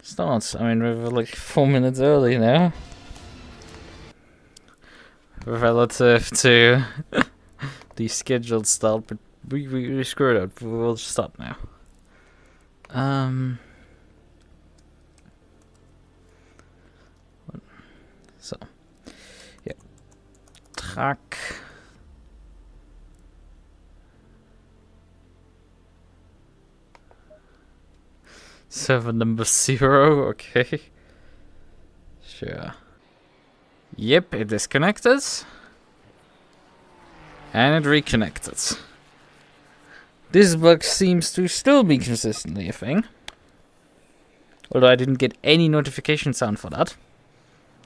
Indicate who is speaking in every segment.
Speaker 1: start. I mean, we're like 4 minutes early now. Relative to the scheduled start, but we screwed up. We'll stop now. So, yeah. Track. Server number 0, okay. Sure. Yep, it disconnected. And it reconnected. This bug seems to still be consistently a thing. Although I didn't get any notification sound for that.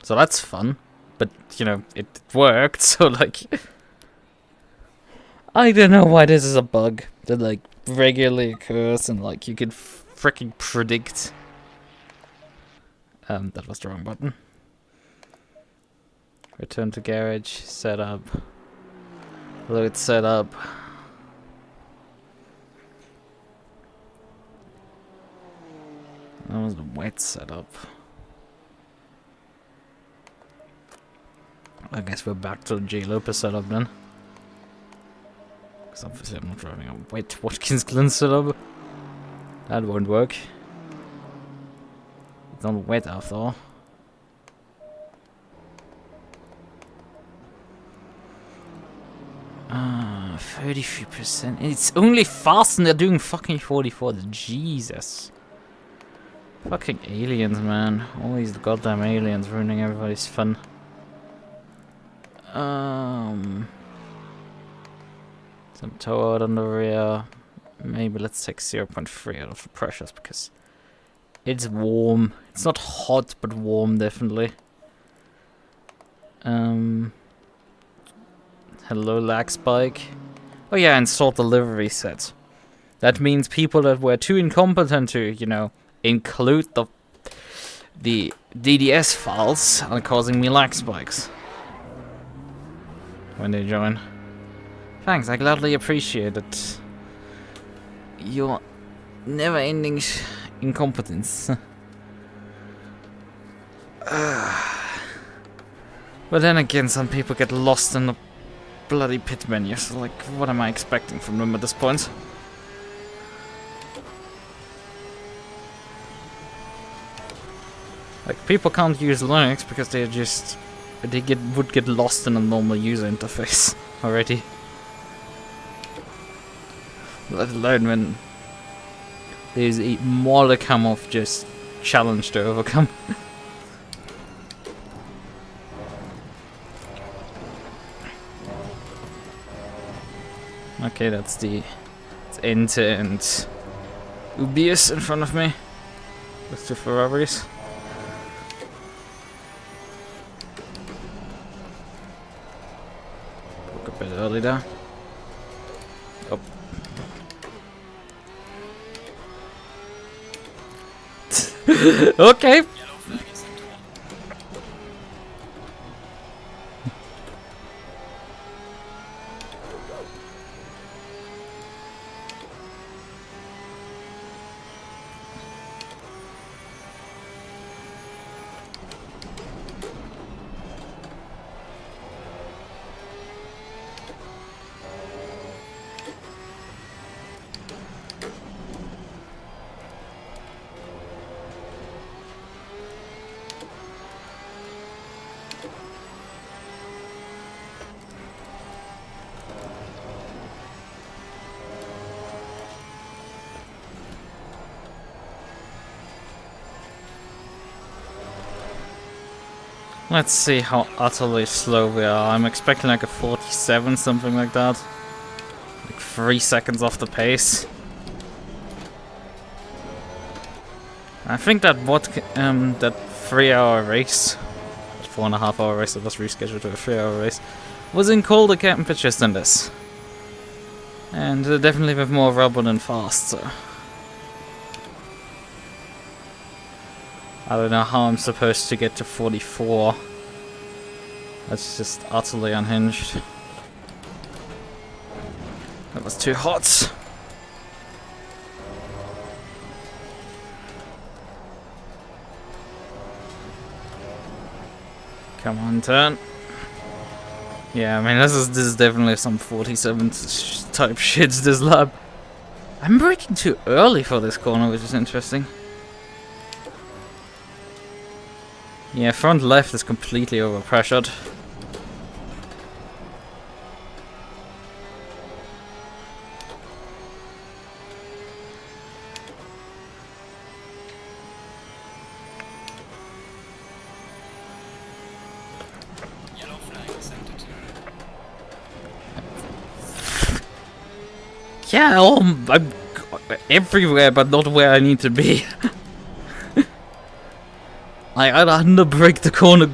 Speaker 1: So that's fun. But, you know, it worked, so like... I don't know why this is a bug that like regularly occurs and like you could freaking predict. That was the wrong button. Return to garage, setup. Load setup. That was the wet setup. I guess we're back to the J. Lopez setup then. Because obviously I'm not driving a wet Watkins Glen setup. That won't work. It's not wet after all. Ah, 33%. It's only fast and they're doing fucking 44. Jesus. Fucking aliens, man. Always the goddamn aliens ruining everybody's fun. Some tow out on the rear. Maybe let's take 0.3 out of the pressures because it's warm. It's not hot, but warm definitely. Hello, lag spike. Oh yeah, installed the livery set. That means people that were too incompetent to, you know, include the DDS files are causing me lag spikes when they join. Thanks, I gladly appreciate it. Your never-ending incompetence. But then again, some people get lost in the bloody pit menu, so like, what am I expecting from them at this point? Like, people can't use Linux because they just... would get lost in a normal user interface already. Let alone when there's a modicum of just challenge to overcome. Okay, that's the end-to-end UBS in front of me. With two Ferraris. Look a bit early there. Oh. Okay. Let's see how utterly slow we are. I'm expecting like a 47, something like that. Like 3 seconds off the pace. I think that that 3-hour race, 4.5-hour race that was rescheduled to a 3-hour race, was in colder temperatures than this. And definitely with more rubber than fast, so... I don't know how I'm supposed to get to 44. That's just utterly unhinged. That was too hot. Come on, turn. Yeah, I mean, this is definitely some 47 type shit, this lap. I'm braking too early for this corner, which is interesting. Yeah, front left is completely overpressured. Yeah, I'm everywhere, but not where I need to be. I underbrake the corner,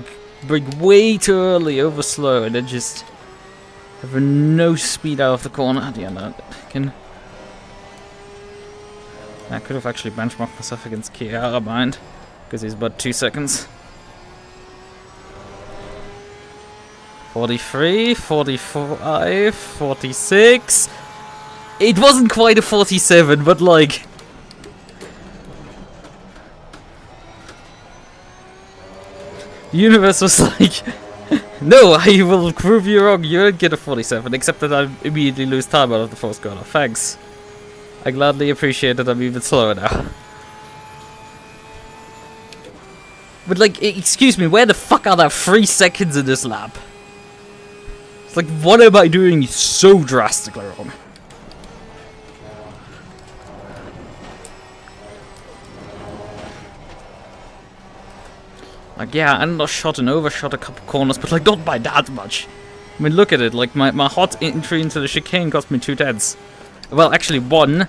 Speaker 1: brake way too early, over slow, and then just have no speed out of the corner at the end of it. I could have actually benchmarked myself against Kiara behind, because he's about 2 seconds. 43, 45, 46. It wasn't quite a 47, but like... The universe was like, no, I will prove you wrong, you don't get a 47, except that I immediately lose time out of the first corner. Thanks. I gladly appreciate that I'm even slower now. But like, excuse me, where the fuck are there 3 seconds in this lap? It's like, what am I doing so drastically wrong? Like, yeah, I undershot and overshot a couple corners, but like, not by that much. I mean, look at it, like, my hot entry into the chicane cost me 2 tenths. Well, actually 1.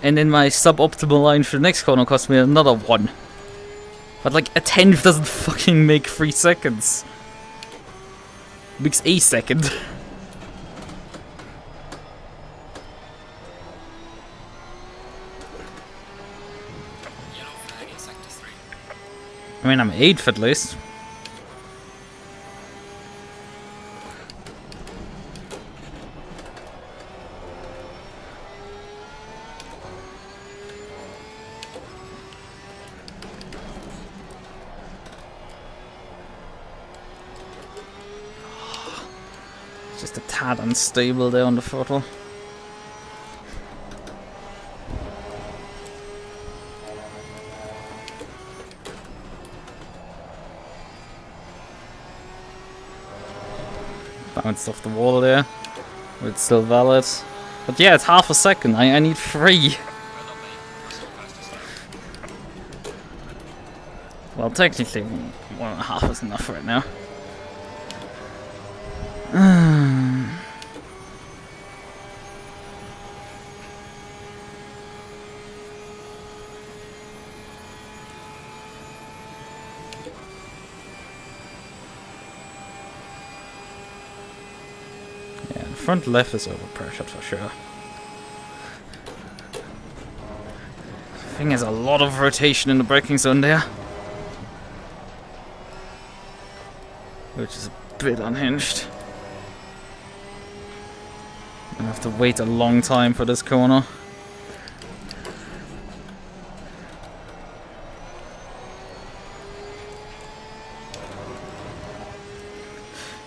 Speaker 1: And then my suboptimal line for the next corner cost me another 1. But like, a tenth doesn't fucking make 3 seconds. It makes a second. I mean, I'm 8th at least. Just a tad unstable there on the throttle. Bounced off the wall there, but it's still valid. But yeah, it's half a second. I need 3. Well, technically, 1.5 is enough right now. Front left is overpressured for sure. I think there's a lot of rotation in the braking zone there, which is a bit unhinged. I have to wait a long time for this corner.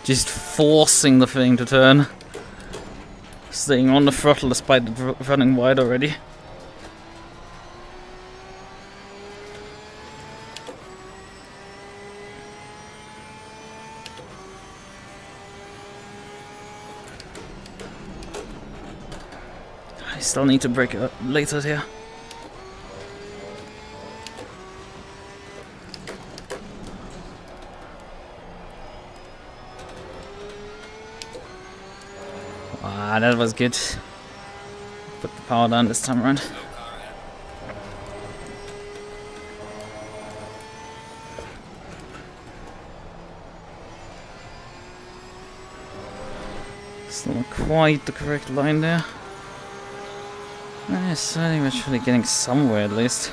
Speaker 1: Just forcing the thing to turn. Staying on the throttle despite it running wide already. I still need to brake it up later here. Ah, that was good. Put the power down this time around. Still not quite the correct line there. Yes, I think we're actually getting somewhere at least.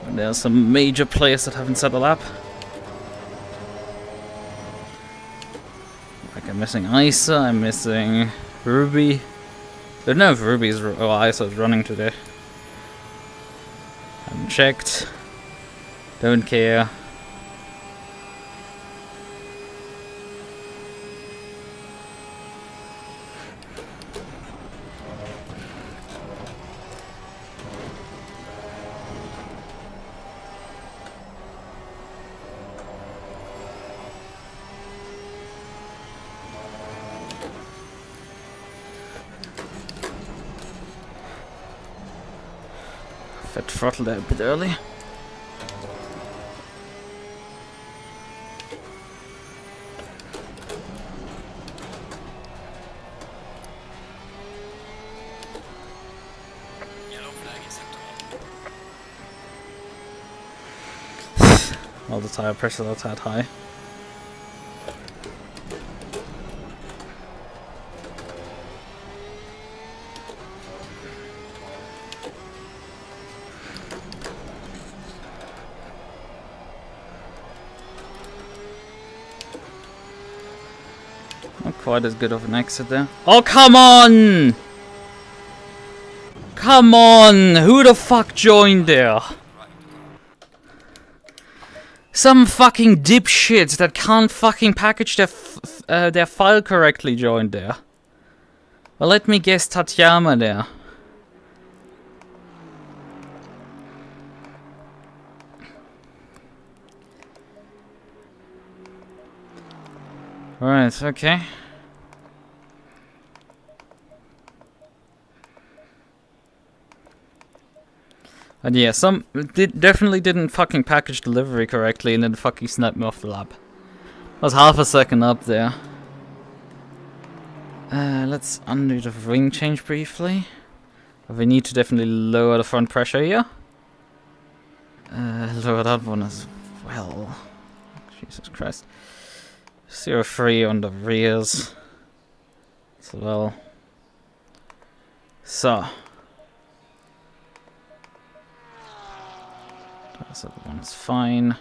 Speaker 1: And there are some major players that haven't set a lap. I'm missing Isa, I'm missing Ruby. I don't know if Ruby's or Isa is running today. I haven't checked. Don't care. Fat throttled a bit early. All the tire pressure are that high. Not quite as good of an exit there. Oh, come on! Come on! Who the fuck joined there? Some fucking dipshits that can't fucking package their file correctly joined there. Well, let me guess, Tatiana there. Alright, okay. And yeah, some definitely didn't fucking package delivery correctly and then fucking sniped me off the lap. I was half a second up there. Let's undo the ring change briefly. We need to definitely lower the front pressure here. Lower that one as well. Jesus Christ. 0.3 on the rears as well. So. That one's fine.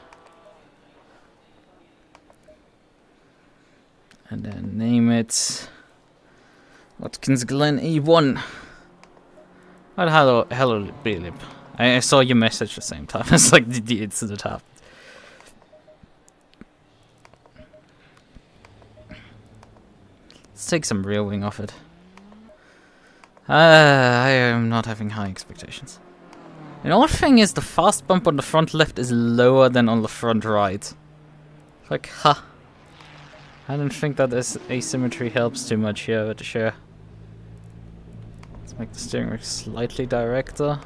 Speaker 1: And then name it Watkins Glen E1. What hello Billy. I saw your message at the same time. It's like the incident happened. Let's take some rear wing off it. I am not having high expectations. An odd thing is the fast bump on the front left is lower than on the front right. Like, ha. I don't think that this asymmetry helps too much here with the share. Let's make the steering wheel slightly directer.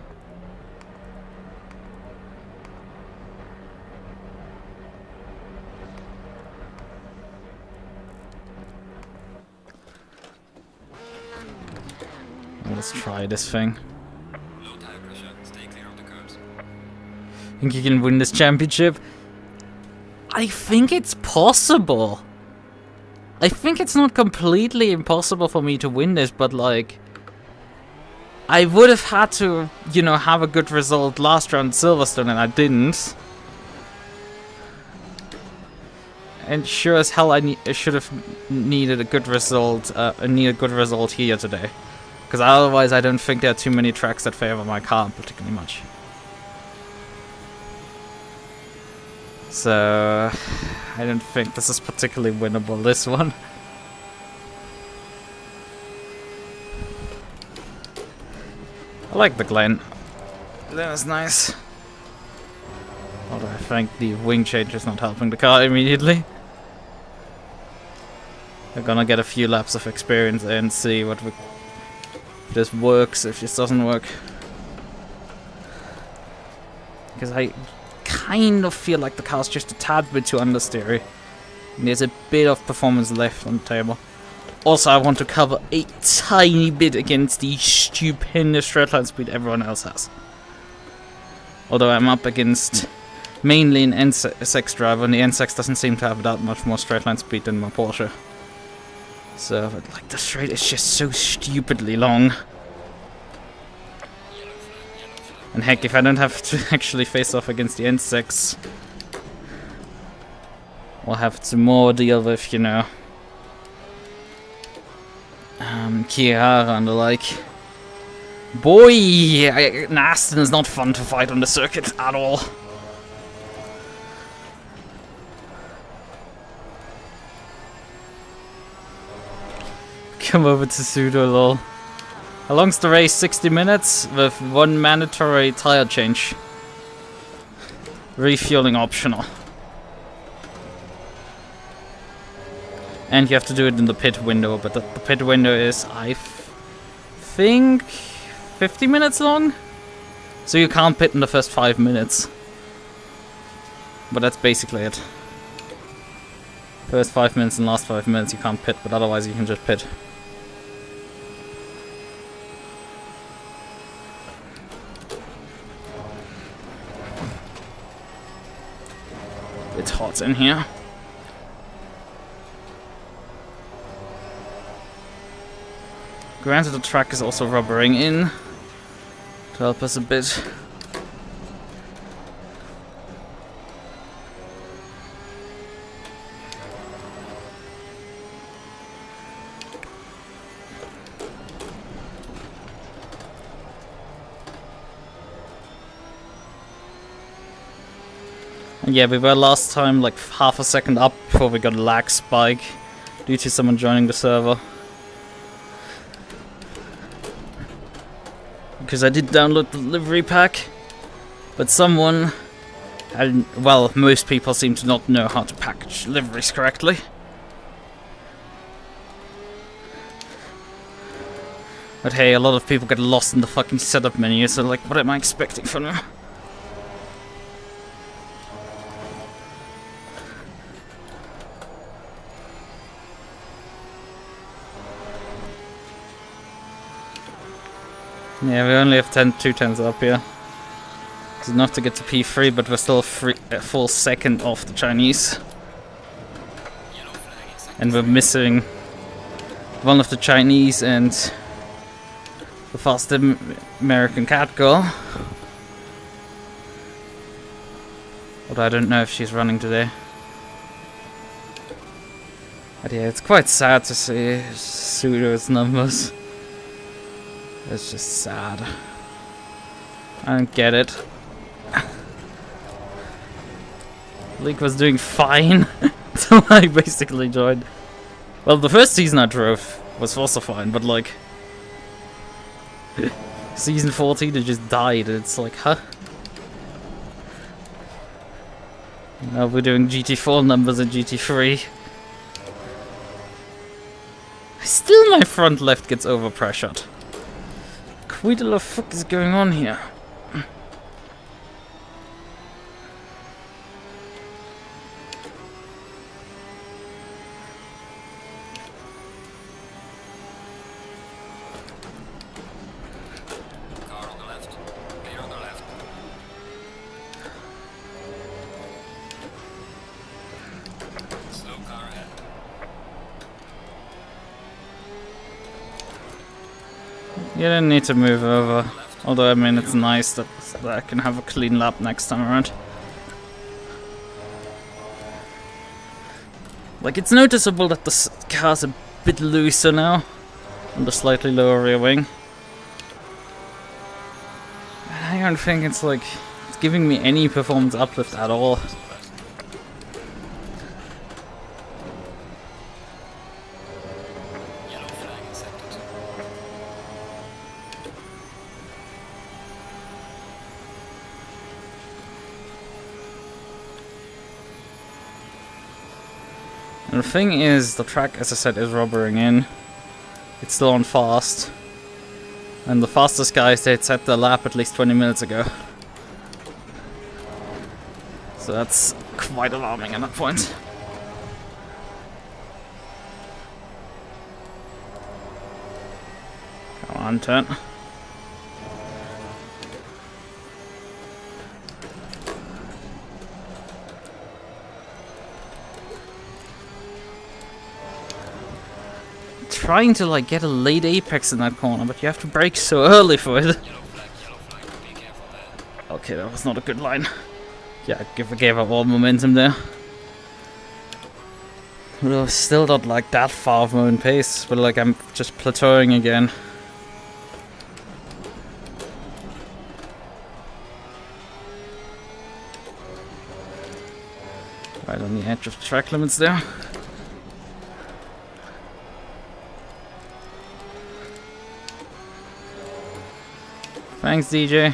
Speaker 1: Let's try this thing. Think you can win this championship? I think it's possible. I think it's not completely impossible for me to win this, but like, I would have had to, you know, have a good result last round at Silverstone, and I didn't. And sure as hell, I should have needed a good result. Here today, because otherwise, I don't think there are too many tracks that favor my car particularly much. So, I don't think this is particularly winnable, this one. I like the Glen. That was nice. Although I think the wing change is not helping the car immediately. We're gonna get a few laps of experience and see if this works, if this doesn't work. Because I kind of feel like the car's just a tad bit too understeery. There's a bit of performance left on the table. Also, I want to cover a tiny bit against the stupendous straightline speed everyone else has. Although I'm up against mainly an NSX driver, and the NSX doesn't seem to have that much more straightline speed than my Porsche. So, but like, the straight is just so stupidly long. And heck, if I don't have to actually face off against the N6, we'll have to more deal with, you know, Chiara and the like. Boy, Aston is not fun to fight on the circuit at all. come over to pseudo lol. How long's the race? 60 minutes with 1 mandatory tire change. Refueling optional. And you have to do it in the pit window, but the pit window is, I think, 50 minutes long? So you can't pit in the first 5 minutes. But that's basically it. First 5 minutes and last 5 minutes you can't pit, but otherwise you can just pit. It's hot in here. Granted, the track is also rubbering in to help us a bit. Yeah, we were last time like half a second up before we got a lag spike due to someone joining the server. Because I did download the delivery pack, but someone, and well, most people seem to not know how to package deliveries correctly. But hey, a lot of people get lost in the fucking setup menu, so like, what am I expecting from them? Yeah, we only have 2 tens up here. It's enough to get to P3, but we're still a full second off the Chinese. And we're missing one of the Chinese and the fast American cat girl. But I don't know if she's running today. But yeah, it's quite sad to see pseudo's numbers. It's just sad. I don't get it. League was doing fine, so I basically joined. Well, the first season I drove was also fine, but like... Season 14 it just died, it's like, huh? Now we're doing GT4 numbers in GT3. Still my front left gets overpressured. What the fuck is going on here?
Speaker 2: Car on the left. Clear on the left. Slow car ahead.
Speaker 1: You don't need to move over. Although, I mean, it's nice that I can have a clean lap next time around. Like, it's noticeable that the car's a bit looser now on the slightly lower rear wing. I don't think it's like it's giving me any performance uplift at all.
Speaker 2: Yellow flag accepted.
Speaker 1: And the thing is, the track, as I said, is rubbering in. It's still on fast. And the fastest guys, they'd set the lap at least 20 minutes ago. So that's quite alarming at that point. Come on, turn. Trying to like get a late apex in that corner, but you have to brake so early for it.
Speaker 2: Yellow flag, be careful there.
Speaker 1: Okay, that was not a good line. Yeah, I gave up all momentum there. But I was still not like that far of my own pace, but like I'm just plateauing again. Right on the edge of the track limits there. Thanks, DJ.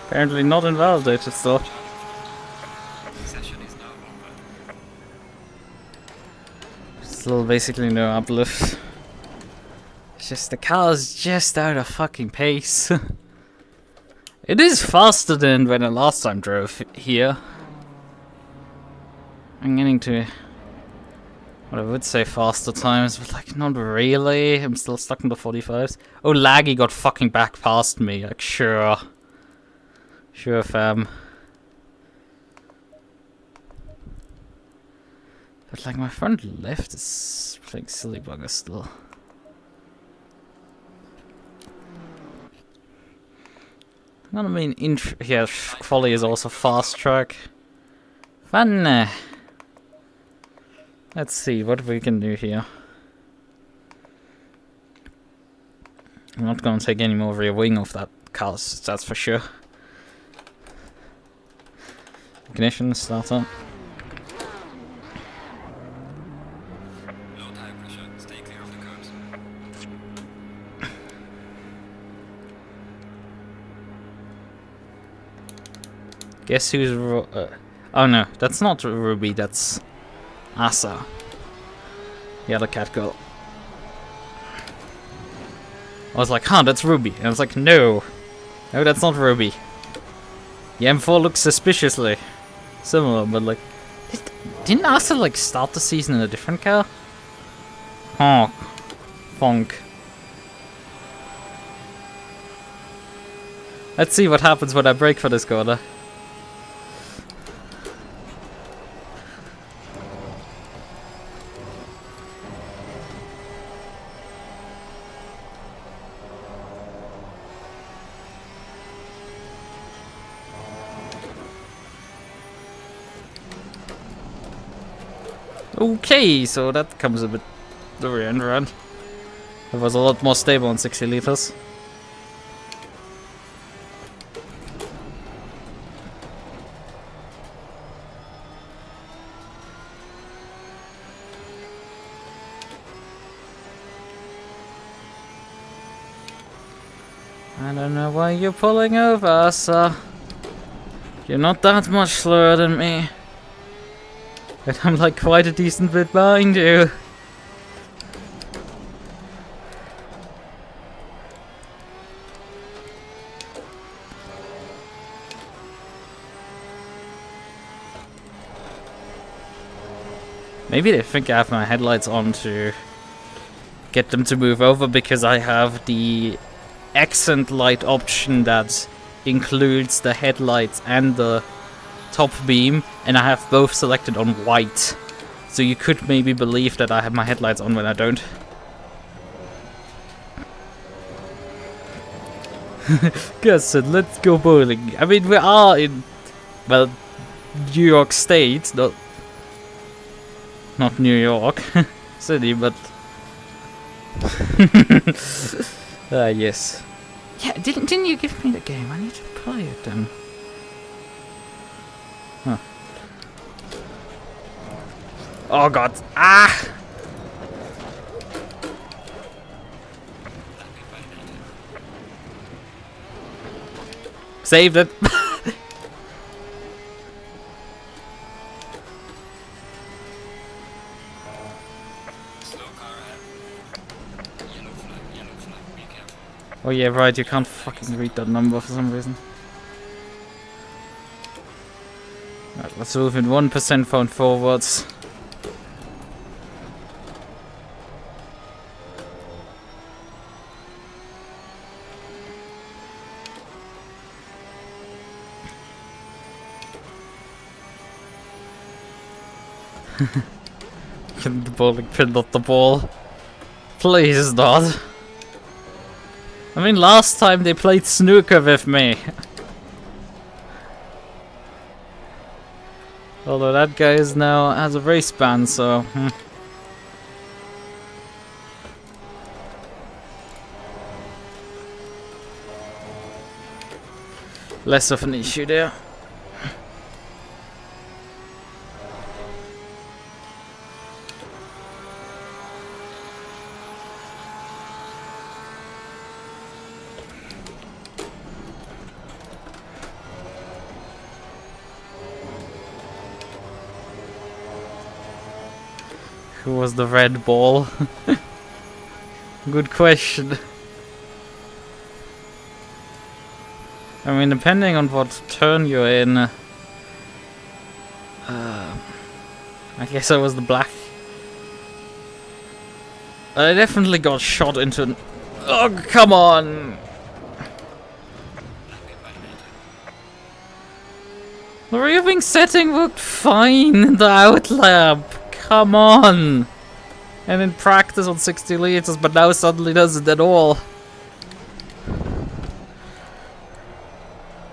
Speaker 1: Apparently not invalidated still.
Speaker 2: Session is now over.
Speaker 1: Still basically no uplift. It's just the car is just out of fucking pace. It is faster than when I last time drove here. I'm getting to what I would say faster times, but like not really. I'm still stuck in the 45s. Oh, Laggy got fucking back past me. Like sure. Sure, fam. But like my front left is playing silly bugger still. I mean, yeah, Qualy is also fast track. Fun. Let's see what we can do here. I'm not gonna take any more rear wing off that car, that's for sure. Ignition, start up.
Speaker 2: Low tire pressure. Stay clear of the curbs.
Speaker 1: Guess who's oh no, that's not Ruby, that's Asa. The other cat girl. I was like, huh, that's Ruby. And I was like, no. No, that's not Ruby. The M4 looks suspiciously similar, but like... Didn't Asa like start the season in a different car? Huh. Funk. Let's see what happens when I brake for this corner. Okay, so that comes a bit the rear end run. It was a lot more stable on 60 liters. I don't know why you're pulling over, sir. You're not that much slower than me. But I'm like quite a decent bit behind you. Maybe they think I have my headlights on to get them to move over because I have the accent light option that includes the headlights and the top beam, and I have both selected on white. So you could maybe believe that I have my headlights on when I don't. Guess it, let's go bowling. I mean, we are in, well, New York State, not New York City, but yes. Yeah, didn't you give me the game? I need to play it then. Huh. Oh god. Ah! Saved it. Oh yeah, right, you can't fucking read that number for some reason. Right, let's move in 1% phone forwards. Get the bowling pin, not the ball. Please, not. I mean, last time they played snooker with me. Although that guy is now has a race ban, so... less of an issue there. Who was the red ball? Good question. I mean, depending on what turn you're in, I guess I was the black. I definitely got shot into an... Oh, come on! The rearwing setting worked fine in the outlap. Come on! And in practice on 60 liters, but now suddenly doesn't at all.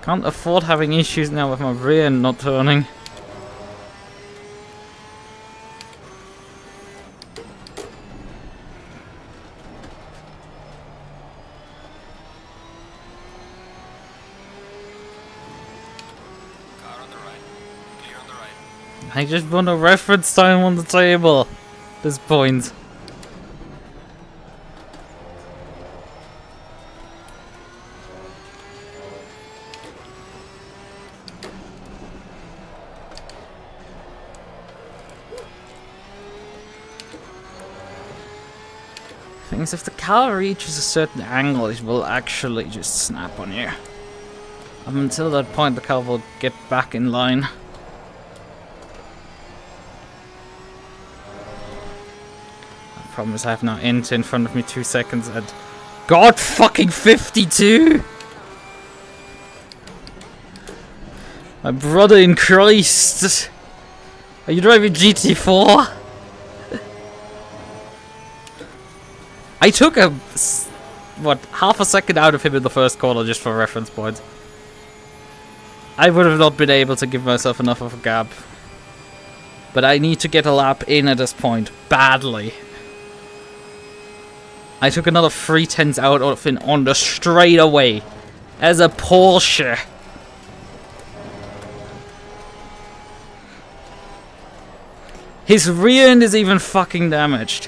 Speaker 1: Can't afford having issues now with my rear not turning.
Speaker 2: Car on the right. Clear on the right.
Speaker 1: I just want a reference time on the table at this point. Things if the car reaches a certain angle, it will actually just snap on you. Up until that point, the car will get back in line. I promise I have no int in front of me 2 seconds and... God fucking 52! My brother in Christ! Are you driving GT4? I took half a second out of him in the first corner just for reference points. I would have not been able to give myself enough of a gap. But I need to get a lap in at this point, badly. I took another 3/10 out of him on the straightaway, as a Porsche. His rear end is even fucking damaged.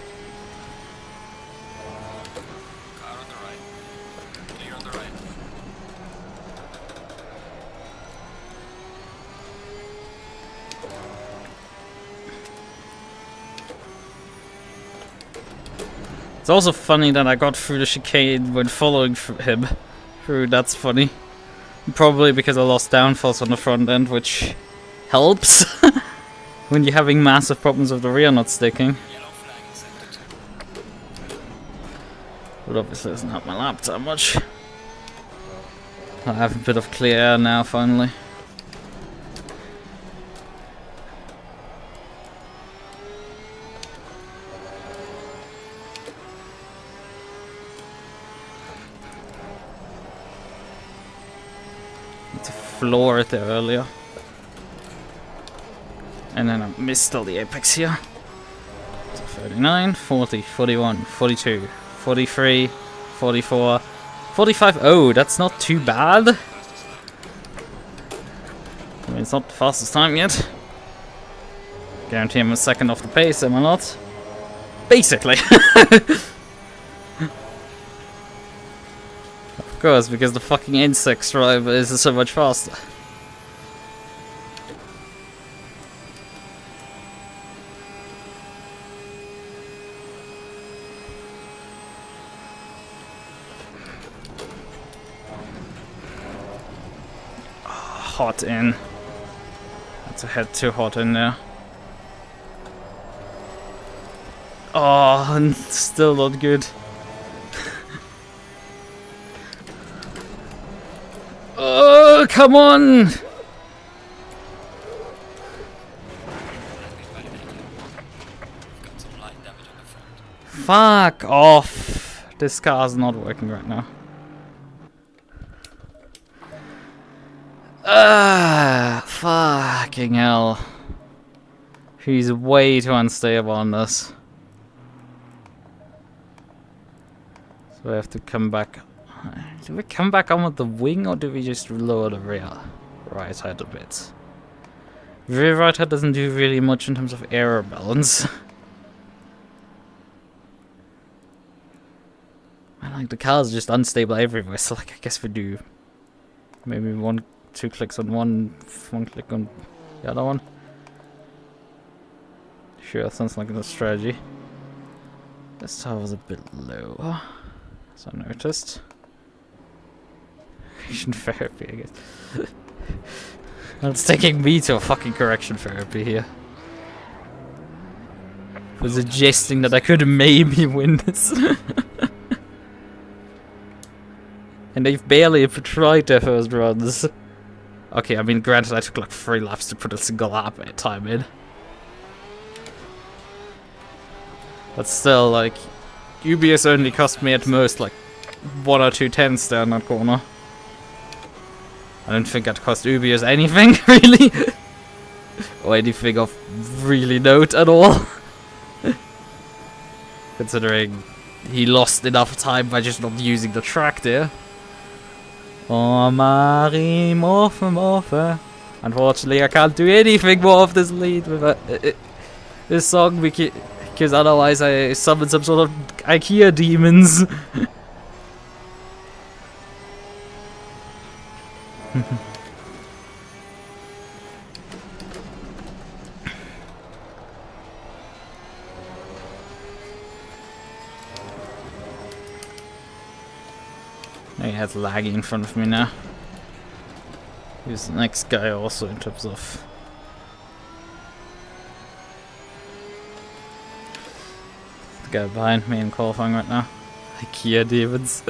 Speaker 2: Car on the right. Clear on the right.
Speaker 1: It's also funny that I got through the chicane when following him through. That's funny. Probably because I lost downforce on the front end, which helps when you're having massive problems with the rear not sticking.
Speaker 2: Yellow flag accepted.
Speaker 1: But obviously it doesn't help my lap that much. I have a bit of clear air now, finally. Need to floor it there earlier. And then I missed all the apex here. So 39, 40, 41, 42, 43, 44, 45. Oh, that's not too bad. I mean, it's not the fastest time yet. Guarantee I'm a second off the pace, am I not? Basically. Of course, because the fucking insect driver is so much faster. Hot in. That's a head too hot in there. Oh, and still not good. Oh, come on!
Speaker 2: Got some light damage on the front.
Speaker 1: Fuck off! This car's not working right now. Fucking hell. He's way too unstable on this. So I have to come back Do we come back on with the wing, or do we just lower the rear right head a bit? Rear right head doesn't do really much in terms of air balance. And like the car is just unstable everywhere, so like I guess we do maybe 2 clicks on one click on the other one. Sure, sounds like a strategy. This tower was a bit low, as I noticed. Correction therapy, I guess. It's taking me to a fucking correction therapy here. For suggesting that I could maybe win this. And they've barely tried their first runs. Okay, I mean, granted, I took like 3 laps to put a single lap at time in. But still, like, UBS only cost me at most like 1 or 2 tenths there in that corner. I don't think that cost UBS anything, really. Or anything of really note at all. Considering he lost enough time by just not using the track there. Oh, Mari, Mofu. Unfortunately, I can't do anything more of this lead with this song because otherwise I summon some sort of IKEA demons. He has laggy in front of me now. He's the next guy also in terms of... The guy behind me in qualifying right now. IKEA demons.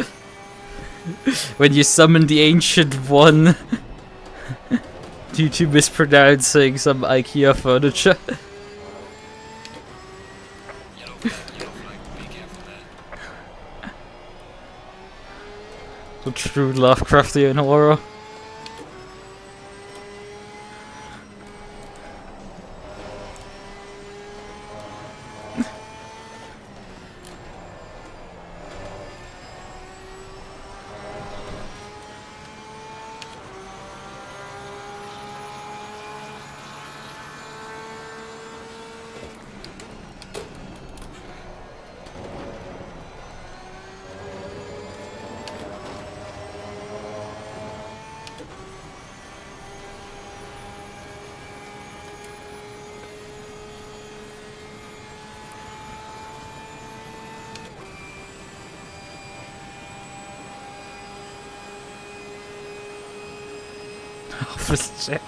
Speaker 1: When you summon the Ancient One due to mispronouncing some IKEA furniture. The true Lovecraftian horror. Office chair.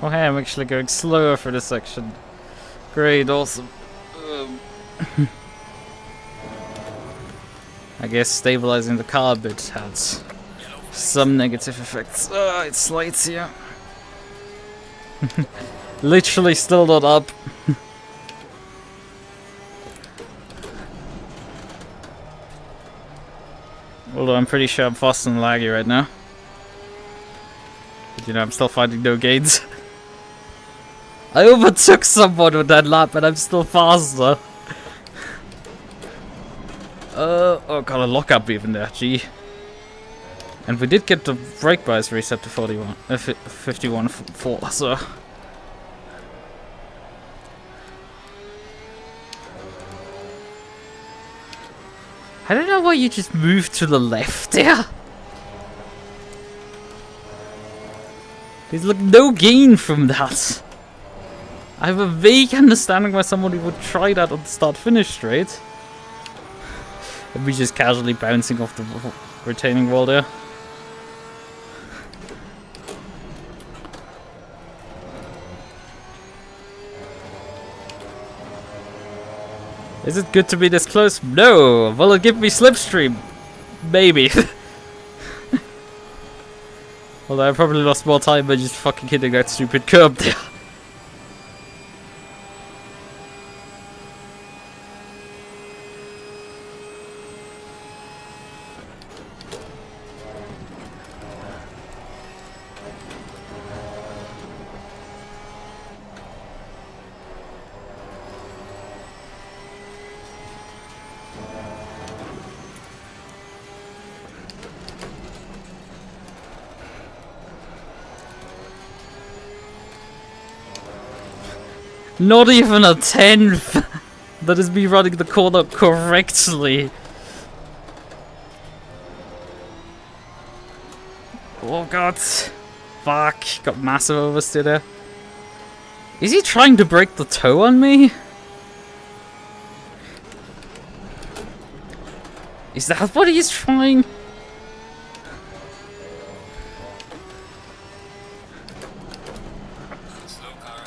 Speaker 1: Oh hey, I'm actually going slower for this section. Great, awesome. I guess stabilizing the car a bit has some negative effects. It slides here. Literally still not up. Although I'm pretty sure I'm fast and laggy right now. But you know, I'm still finding no gains. I overtook someone with that lap and I'm still faster. Oh, got a lockup even there, gee. And we did get the brake bias reset to 51.4, so... I don't know why you just moved to the left there. There's like no gain from that. I have a vague understanding why somebody would try that on the start-finish straight. And we just casually bouncing off the retaining wall there. Is it good to be this close? No! Will it give me slipstream? Maybe. Although I probably lost more time by just fucking hitting that stupid curb there. Not even a 10th! That is me running the corner correctly. Oh god. Fuck. Got massive oversteer there. Is he trying to break the toe on me? Is that what he's trying?
Speaker 2: Slow car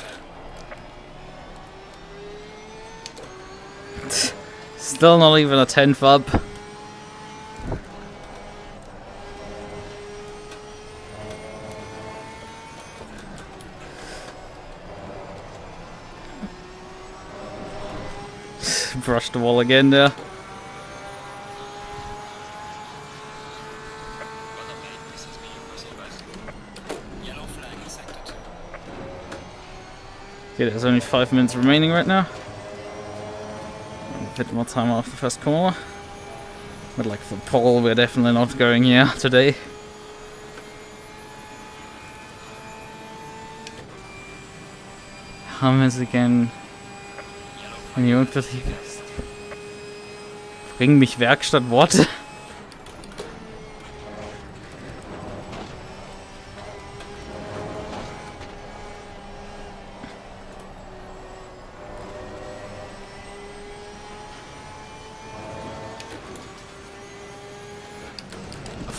Speaker 2: ahead.
Speaker 1: Still not even a 10th up. Brush the wall again there.
Speaker 2: Well done, mate. This is me, Russell West. Yellow flag in sector 2.
Speaker 1: Okay, there's only 5 minutes remaining right now. A bit more time after the first corner. But like for pole, we're definitely not going here today. Hammers again. And you won't believe it. Bring mich Werkstatt, what?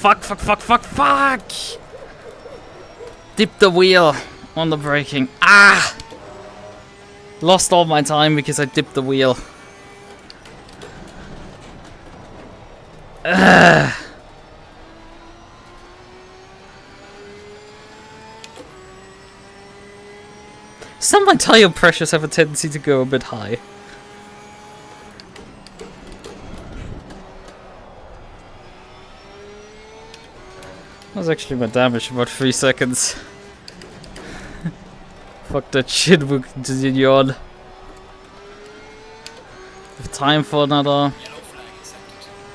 Speaker 1: Fuck! Dip the wheel on the braking. Ah! Lost all my time because I dipped the wheel. Some of my tire pressures have a tendency to go a bit high. That was actually my damage, about 3 seconds. Fuck that shit, we'll continue on. Have time for another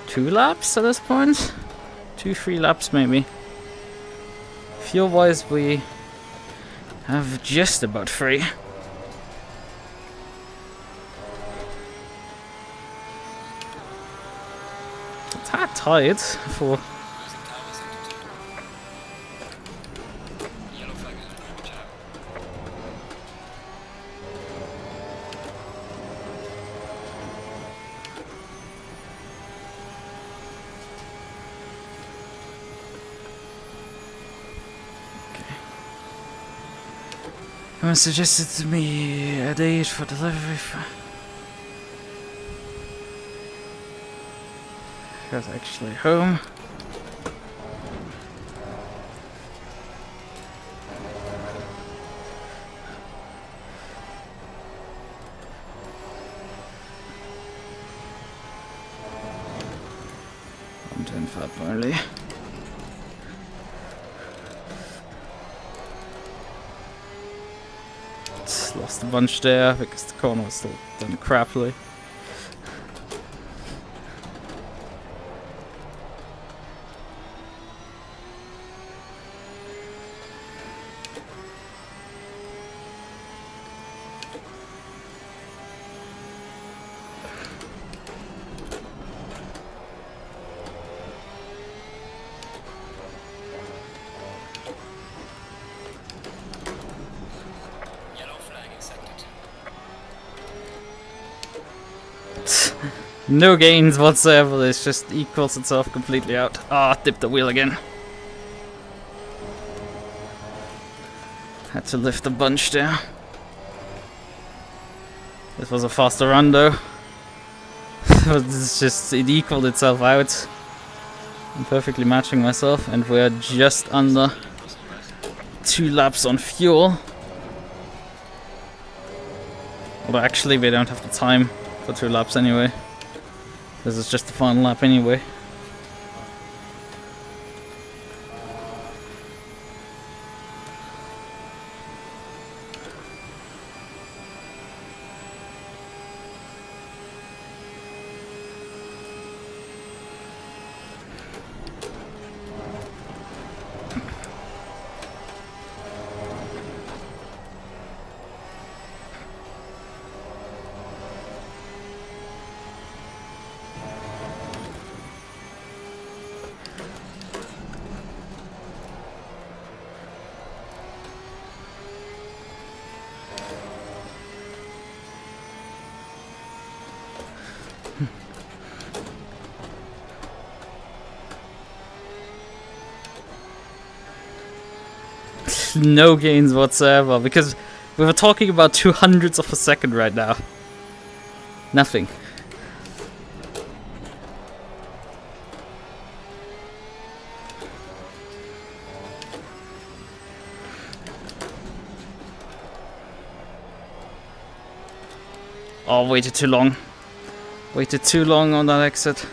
Speaker 1: 2 laps at this point? 2-3 laps maybe. Fuel wise we have just about 3. It's hard tired for
Speaker 2: Yellow flag ahead. Watch out.
Speaker 1: Someone suggested to me a date for delivery for... I was actually home. I'm 10 only. Lost a bunch there because the corner was still done crappily. No gains whatsoever, it just equals itself completely out. Ah, dipped the wheel again. Had to lift a bunch there. This was a faster run though. It's just, it equaled itself out. I'm perfectly matching myself and we're just under 2 laps on fuel. Although actually we don't have the time for 2 laps anyway. This is just the final lap anyway. no gains whatsoever, because we were talking about 200ths of a second right now. Nothing. Oh, waited too long. Waited too long on that exit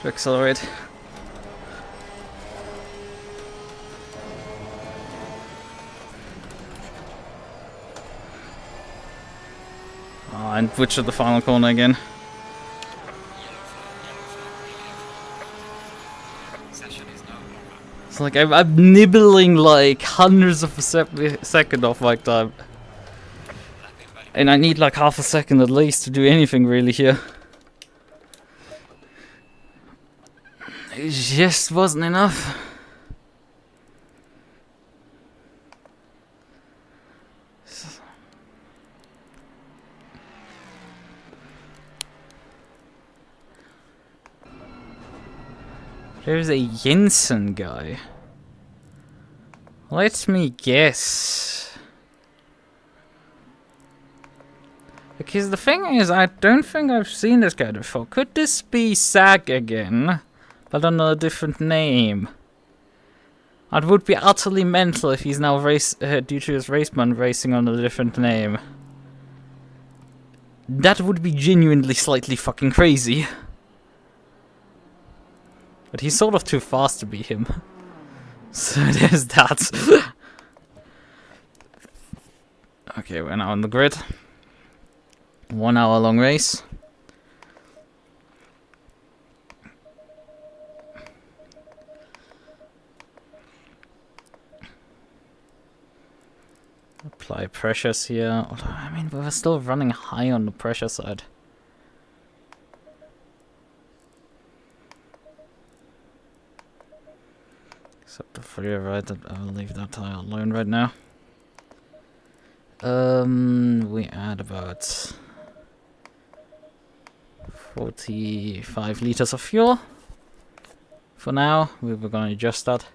Speaker 1: to accelerate. Oh, and butchered the final corner again.
Speaker 2: Session is now over.
Speaker 1: It's like I'm nibbling like hundreds of a second off my time. And I need like half a second at least to do anything really here. It just wasn't enough. There's a Jensen guy. Let me guess. Because the thing is, I don't think I've seen this guy before. Could this be Sag again, but under a different name? It would be utterly mental if he's now due to his raceman racing under a different name. That would be genuinely slightly fucking crazy. But he's sort of too fast to be him. So there's that. Okay, we're now on the grid. 1 hour long race. Apply pressures here. Although, I mean, we're still running high on the pressure side. Except for your right, I will leave that tire alone right now. We add about 45 liters of fuel. For now, we were gonna adjust that.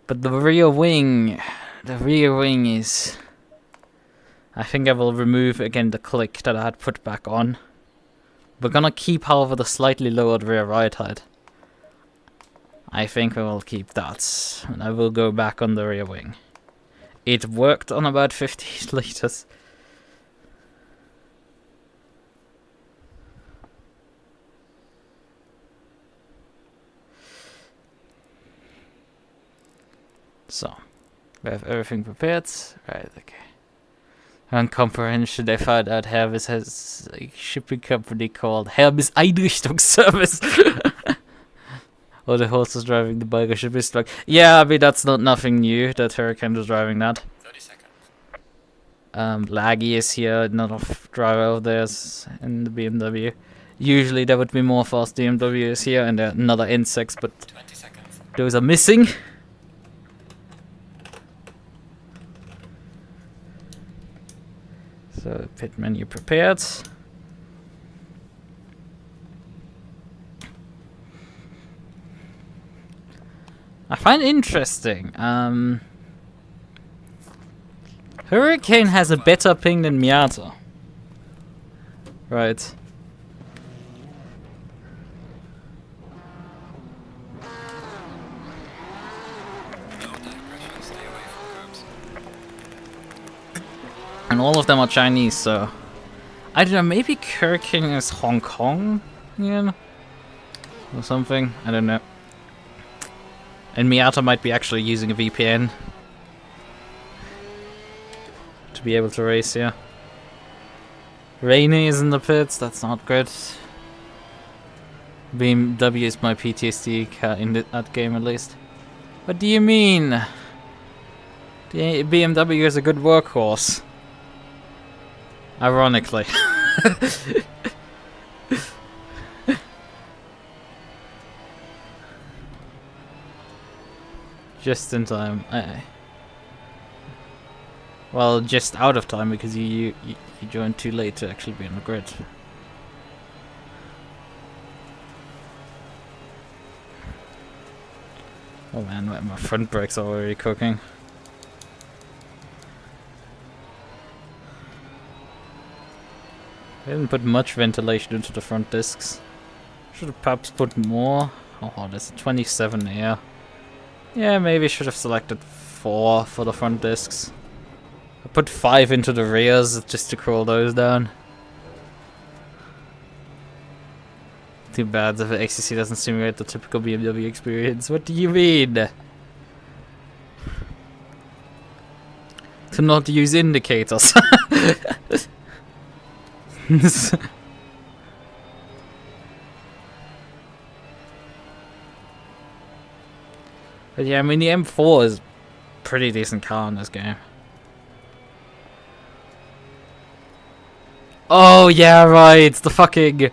Speaker 1: But the rear wing is... I think I will remove again the click that I had put back on. We're gonna keep, however, the slightly lowered rear ride height. I think we will keep that, and I will go back on the rear wing. It worked on about 50 liters. So, we have everything prepared. Right, okay. Uncomprehension, I found out Hermes has a shipping company called Hermes Einrichtungsservice. Or the horse is driving the bike, or shipping truck. Yeah, I mean, that's not nothing new, that Hurricane was driving that.
Speaker 2: 30 seconds.
Speaker 1: Laggy is here, another driver of theirs in the BMW. Usually there would be more fast BMWs here, and another insects, but
Speaker 2: 20 seconds.
Speaker 1: those are missing. So, pit menu prepared. I find it interesting. Hurricane has a better ping than Miata. Right. And all of them are Chinese, so... I don't know, maybe Hurricane is Hong Kong? Yeah. Or something? I don't know. And Miata might be actually using a VPN to be able to race here. Rainy is in the pits, that's not good. BMW is my PTSD car in that game at least. What do you mean? The BMW is a good workhorse. Ironically. Just in time. Well, just out of time because you joined too late to actually be on the grid. Oh man, my front brakes are already cooking. I didn't put much ventilation into the front discs. Should have perhaps put more. Oh, there's a 27 here. Yeah, maybe should have selected 4 for the front discs. I put 5 into the rears just to cool those down. Too bad the ACC doesn't simulate the typical BMW experience. What do you mean? To not use indicators. But yeah, I mean the M4 is a pretty decent car in this game. Oh yeah, right, the fucking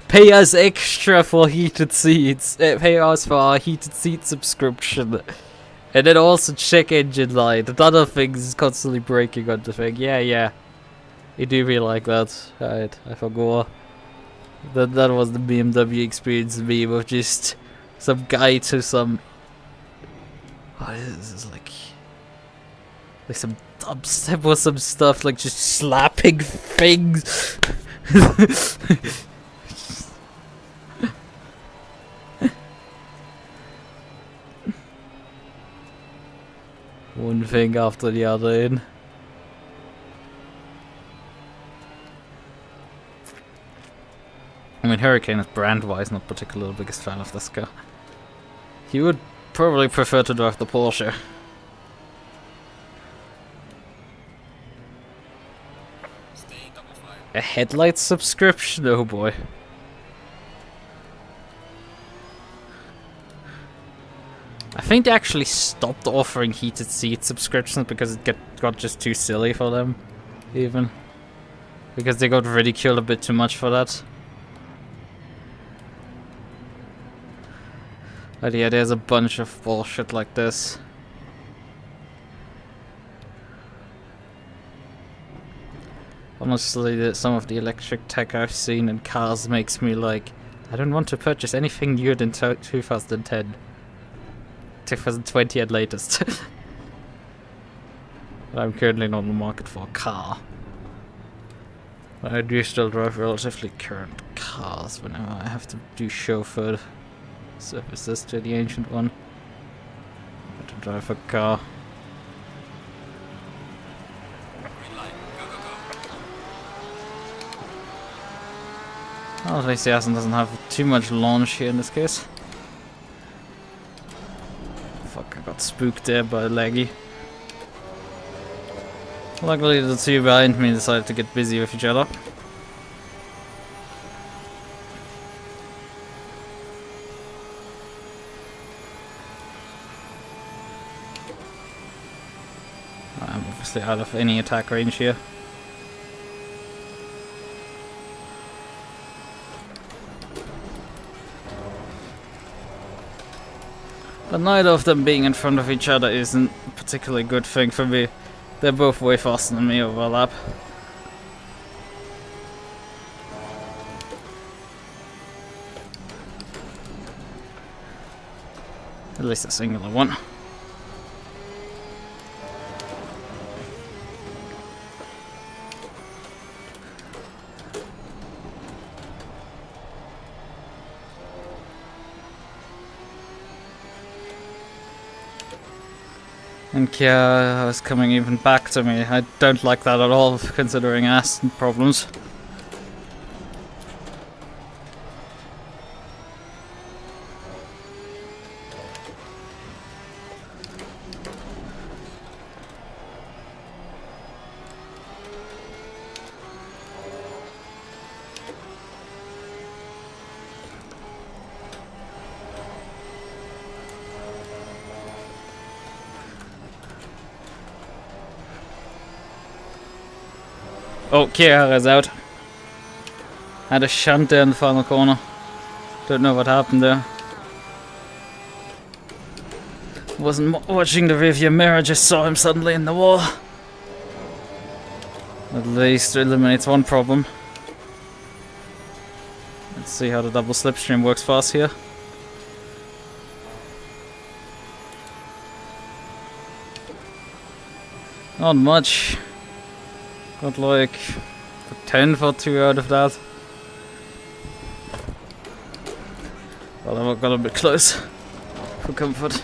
Speaker 1: pay us extra for heated seats. Pay us for our heated seat subscription. And then also check engine light. And other things constantly breaking on the thing. Yeah. You do be like that. Right, I forgot. That was the BMW experience meme of just some guy to some... What is this? Like some dubstep or some stuff, like just slapping things. One thing after the other in. I mean, Hurricane is brand-wise not particularly the biggest fan of this car. He would probably prefer to drive the Porsche. A headlight subscription? Oh boy. I think they actually stopped offering heated seat subscriptions because it got just too silly for them, even. Because they got ridiculed a bit too much for that. But yeah, there's a bunch of bullshit like this. Honestly, some of the electric tech I've seen in cars makes me like, I don't want to purchase anything newer than 2010. 2020 at latest. But I'm currently not in the market for a car. But I do still drive relatively current cars whenever I have to do chauffeured services to the ancient one. To drive a car. Well, at least the Aston doesn't have too much launch here in this case. Fuck, I got spooked there by Leggy. Luckily the two behind me decided to get busy with each other. I'm obviously out of any attack range here. But neither of them being in front of each other isn't a particularly good thing for me. They're both way faster than me over a lap. At least a singular one. And Kia is coming even back to me. I don't like that at all, considering Aston problems. Oh, Kia is out. Had a shunt there in the final corner. Don't know what happened there. Wasn't watching the rearview mirror, just saw him suddenly in the wall. At least eliminates one problem. Let's see how the double slipstream works for us here. Not much. Got like 10 for 2 out of that. Well, I got a bit close for comfort.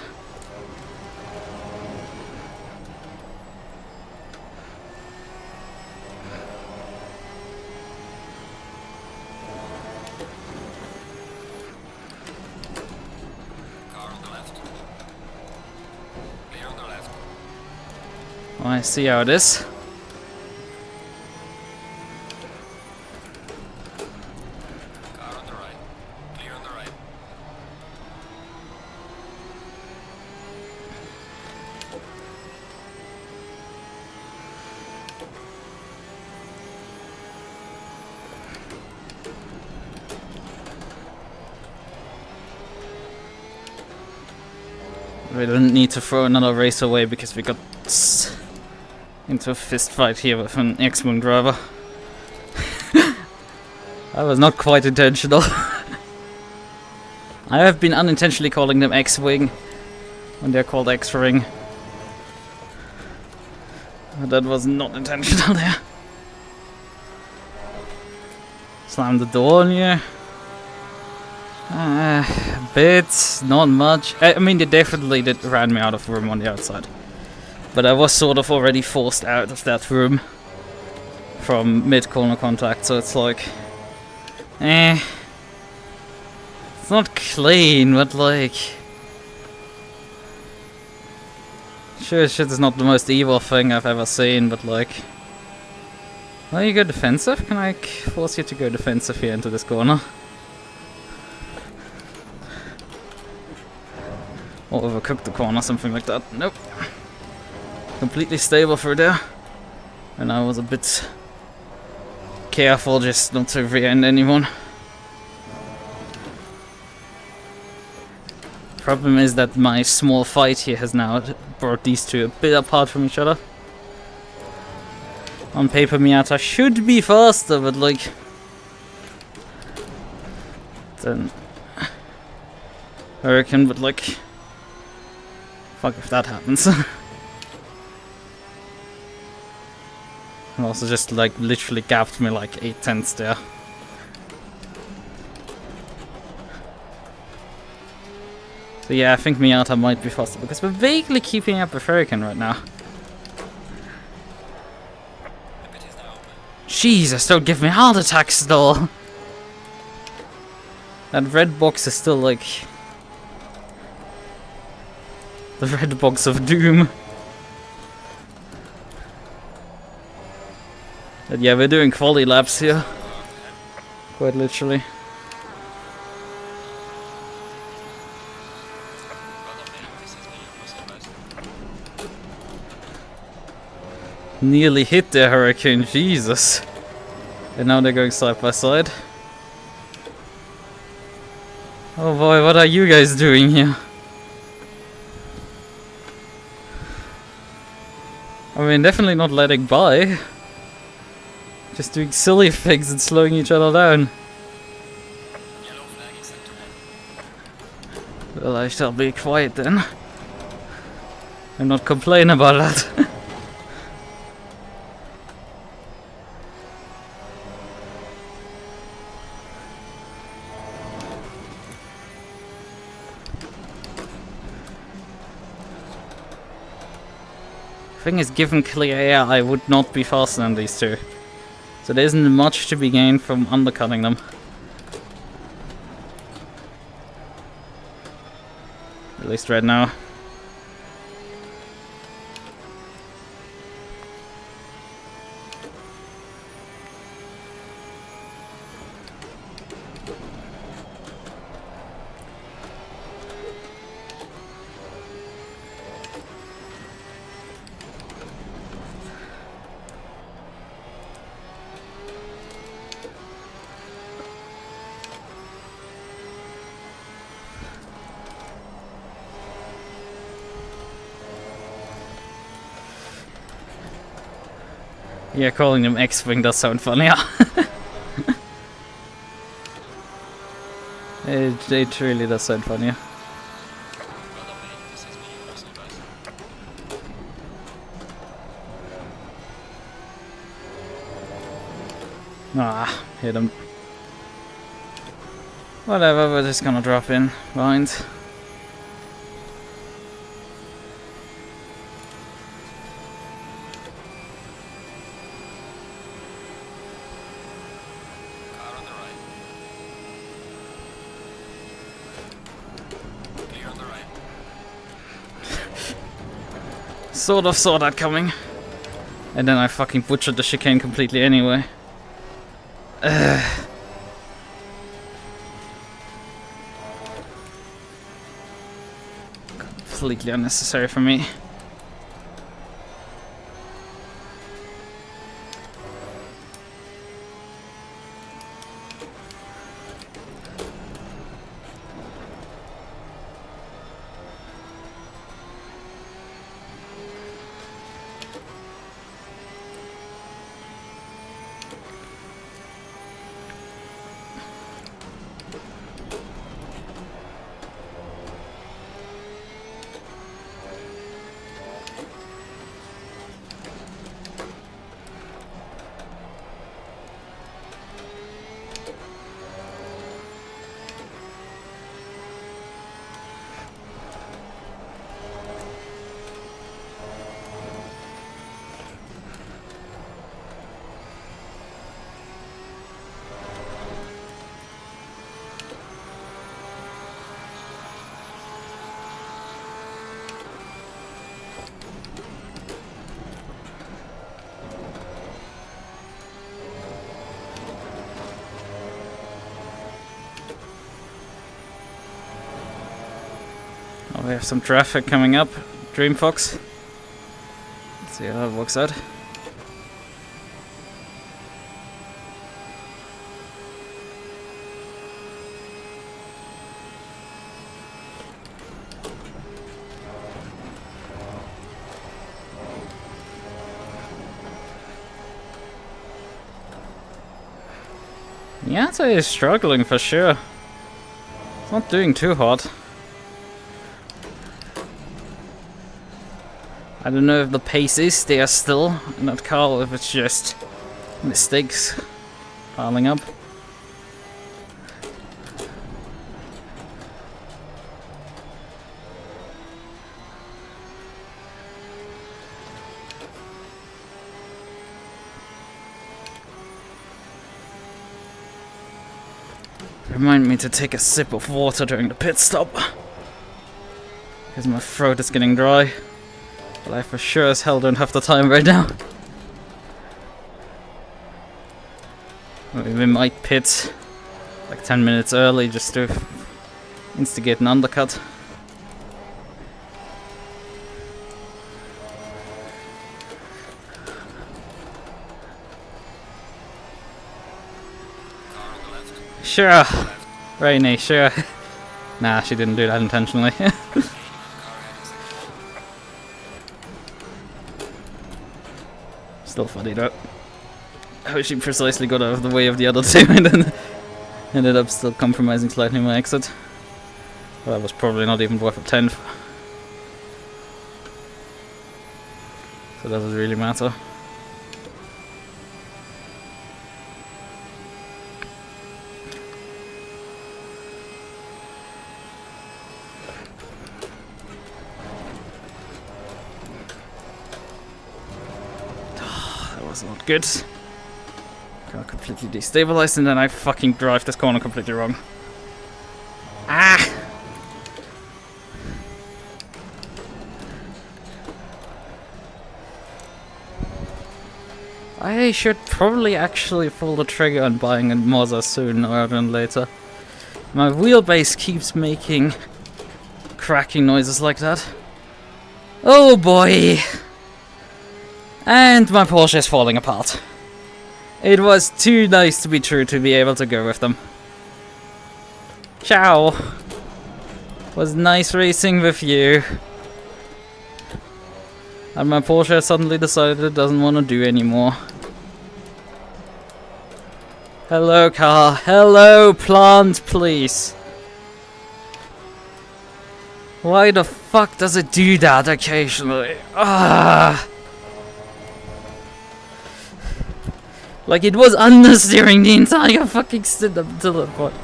Speaker 2: Car on the left. Clear on the left.
Speaker 1: Oh, I see how it is.
Speaker 2: Car on the right. Clear on the right.
Speaker 1: We don't need to throw another race away because we got into a fist fight here with an X-Wing driver. That was not quite intentional. I have been unintentionally calling them X-Wing when they're called X-Ring. But that was not intentional there. Slam the door on you. A bit, not much. I mean, they definitely did ran me out of room on the outside. But I was sort of already forced out of that room from mid-corner contact, so it's like... It's not clean, but like... Sure, shit is not the most evil thing I've ever seen, but like... Well, you go defensive? Can I force you to go defensive here into this corner? Or overcook the corner, something like that. Nope. Completely stable through there. And I was a bit careful just not to rear-end anyone. Problem is that my small fight here has now brought these two a bit apart from each other. On paper, Miata should be faster, but like... Then... Hurricane, but like... Fuck if that happens. And also just like literally gapped me like 8/10 there. So yeah, I think Miata might be faster because we're vaguely keeping up with Hurricane right now.
Speaker 2: The pit is now open.
Speaker 1: Jesus, don't give me heart attacks though. That red box is still like... The red box of doom. But yeah, we're doing quality laps here. Quite literally. Nearly hit the Hurricane, Jesus. And now they're going side by side. Oh boy, what are you guys doing here? I mean, definitely not letting by. Just doing silly things and slowing each other down.
Speaker 2: Yellow flag is set to 1.
Speaker 1: Well, I shall be quiet then. And not complain about that. Thing is, given clear air, I would not be faster than these two. So there isn't much to be gained from undercutting them. At least right now. Yeah, calling them X-Wing does sound funnier. It really does sound funnier.
Speaker 2: Well done, mate. This has been your personal best.
Speaker 1: Ah, hit him. Whatever, we're just gonna drop in behind.
Speaker 2: Car on the right. Clear on the right.
Speaker 1: Sort of saw that coming. And then I fucking butchered the chicane completely anyway. Completely unnecessary for me. Oh, we have some traffic coming up. Dream Fox. Let's see how that works out. Yata is struggling for sure. It's not doing too hot. I don't know if the pace is there still in that car or if it's just mistakes piling up. Remind me to take a sip of water during the pit stop, because my throat is getting dry. But I for sure as hell don't have the time right now. We might pit like 10 minutes early just to instigate an undercut.
Speaker 2: Car on the left.
Speaker 1: Sure, Rainy, sure. Nah, she didn't do that intentionally.
Speaker 2: Car heading sector.
Speaker 1: Still funny though. How she precisely got out of the way of the other two and then ended up still compromising slightly my exit. Well, that was probably not even worth a 10th. So does it really matter? That was not good. Got completely destabilized and then I fucking drive this corner completely wrong. Ah! I should probably actually pull the trigger on buying a Moza soon rather than later. My wheelbase keeps making cracking noises like that. Oh boy! And my Porsche is falling apart. It was too nice to be true to be able to go with them. Ciao! Was nice racing with you. And my Porsche suddenly decided it doesn't want to do anymore. Hello car, hello plant, please. Why the fuck does it do that occasionally? Ah! Like, it was understeering the entire fucking stint up until that point.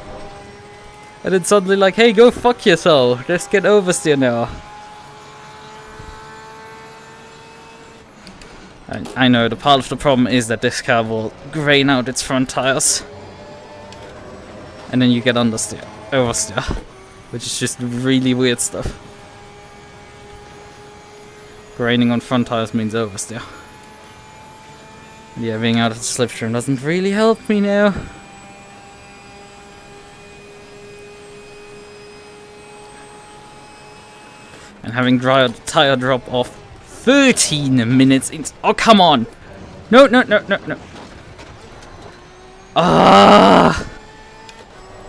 Speaker 1: And then suddenly like, hey, go fuck yourself. Just get oversteer now. I know the part of the problem is that this car will grain out its front tires. And then you get oversteer. Which is just really weird stuff. Graining on front tires means oversteer. Yeah, being out of the slipstream doesn't really help me now. And having tire drop off 13 minutes in. Oh, come on! No. Ah!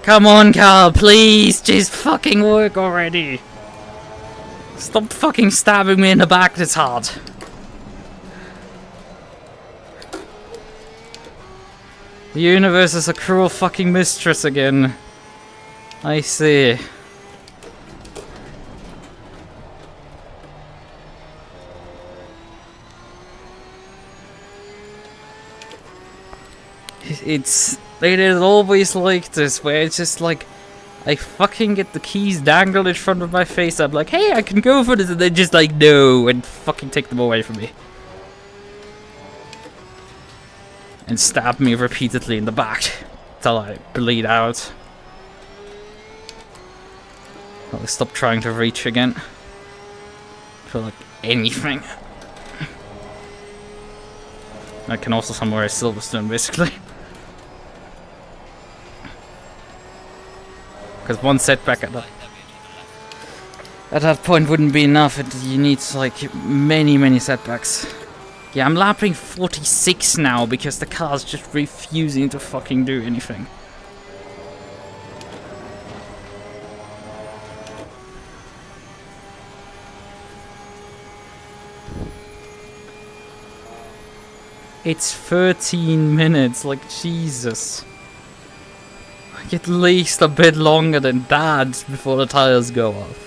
Speaker 1: Come on, Carl, please, just fucking work already. Stop fucking stabbing me in the back this hard. The universe is a cruel fucking mistress again. I see. It is always like this, where it's just like, I fucking get the keys dangled in front of my face, I'm like, hey, I can go for this, and they just like, no, and fucking take them away from me. And stab me repeatedly in the back, till I bleed out. I'll stop trying to reach again. For like, anything. I can also summarize Silverstone, basically. Because one setback at that point wouldn't be enough. You need like many setbacks. Yeah, I'm lapping 46 now because the car's just refusing to fucking do anything. It's 13 minutes, like Jesus. Like at least a bit longer than that before the tires go off.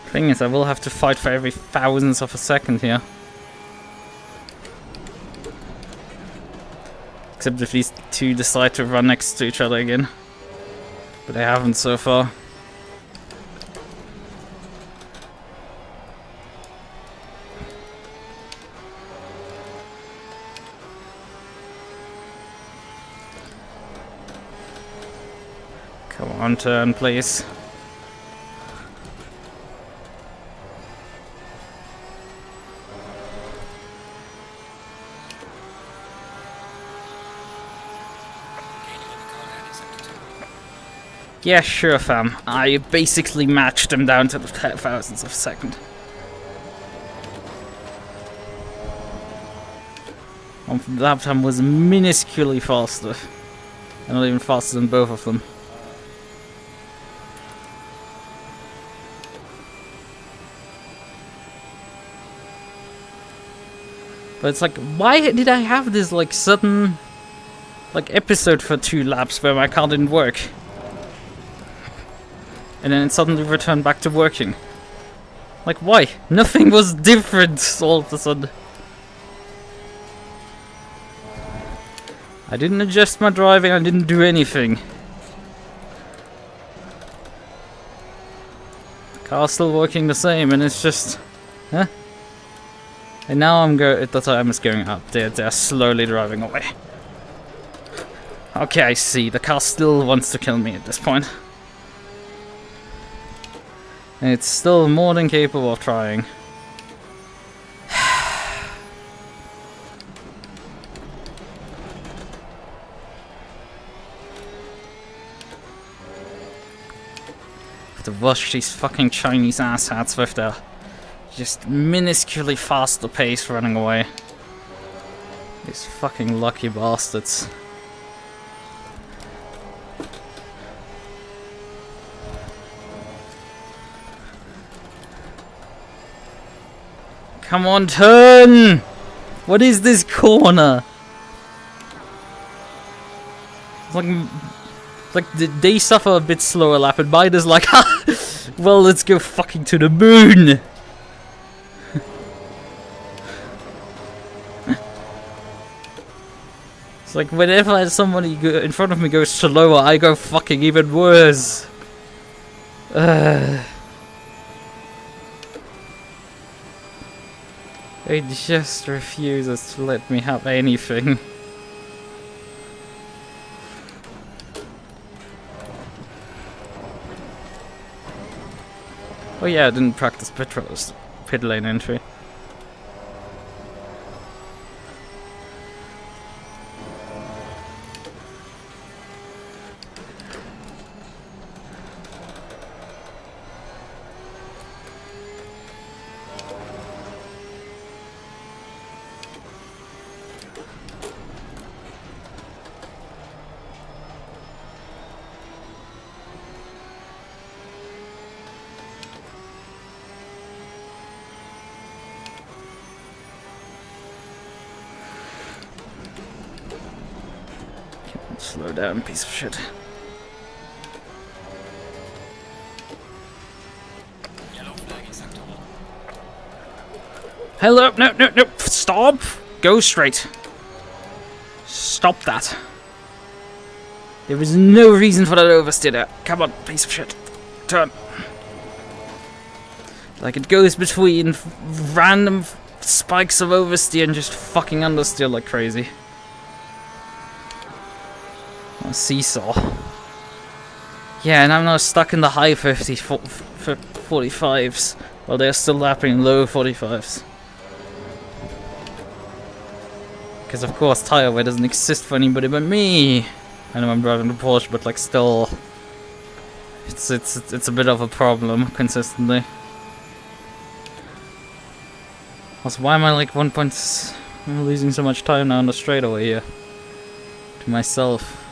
Speaker 1: Thing is, I will have to fight for every thousandth of a second here. Except if these two decide to run next to each other again. But they haven't so far. Come on, turn, please. Yeah, sure, fam. I basically matched them down to the thousandths of a second. That time was minusculely faster. And not even faster than both of them. But it's like, why did I have this like sudden like episode for 2 laps where my car didn't work? And then it suddenly returned back to working. Like, why? Nothing was different all of a sudden. I didn't adjust my driving, I didn't do anything. Car's still working the same, and it's just... Huh? And now the time is going up. They're slowly driving away. Okay, I see. The car still wants to kill me at this point. And it's still more than capable of trying. to wash these fucking Chinese asshats with their just minusculely faster pace running away. These fucking lucky bastards. Come on, turn! What is this corner? It's like they suffer a bit slower lap, and mine is like, ha! Well, let's go fucking to the moon! It's like whenever somebody in front of me goes slower, I go fucking even worse. It just refuses to let me have anything. Oh yeah, I didn't practice pit lane entry. Slow down, piece of shit.
Speaker 2: Yellow flag in sector 1.
Speaker 1: Hello, no, stop! Go straight. Stop that. There was no reason for that oversteer there. Come on, piece of shit. Turn. Like it goes between random spikes of oversteer and just fucking understeer like crazy. A seesaw. Yeah, and I'm now stuck in the high 45s while they're still lapping low 45s. Because of course tire wear doesn't exist for anybody but me. I know I'm driving the Porsche, but like still, it's a bit of a problem consistently. Also, why am I like I'm losing so much time now on the straightaway here to myself?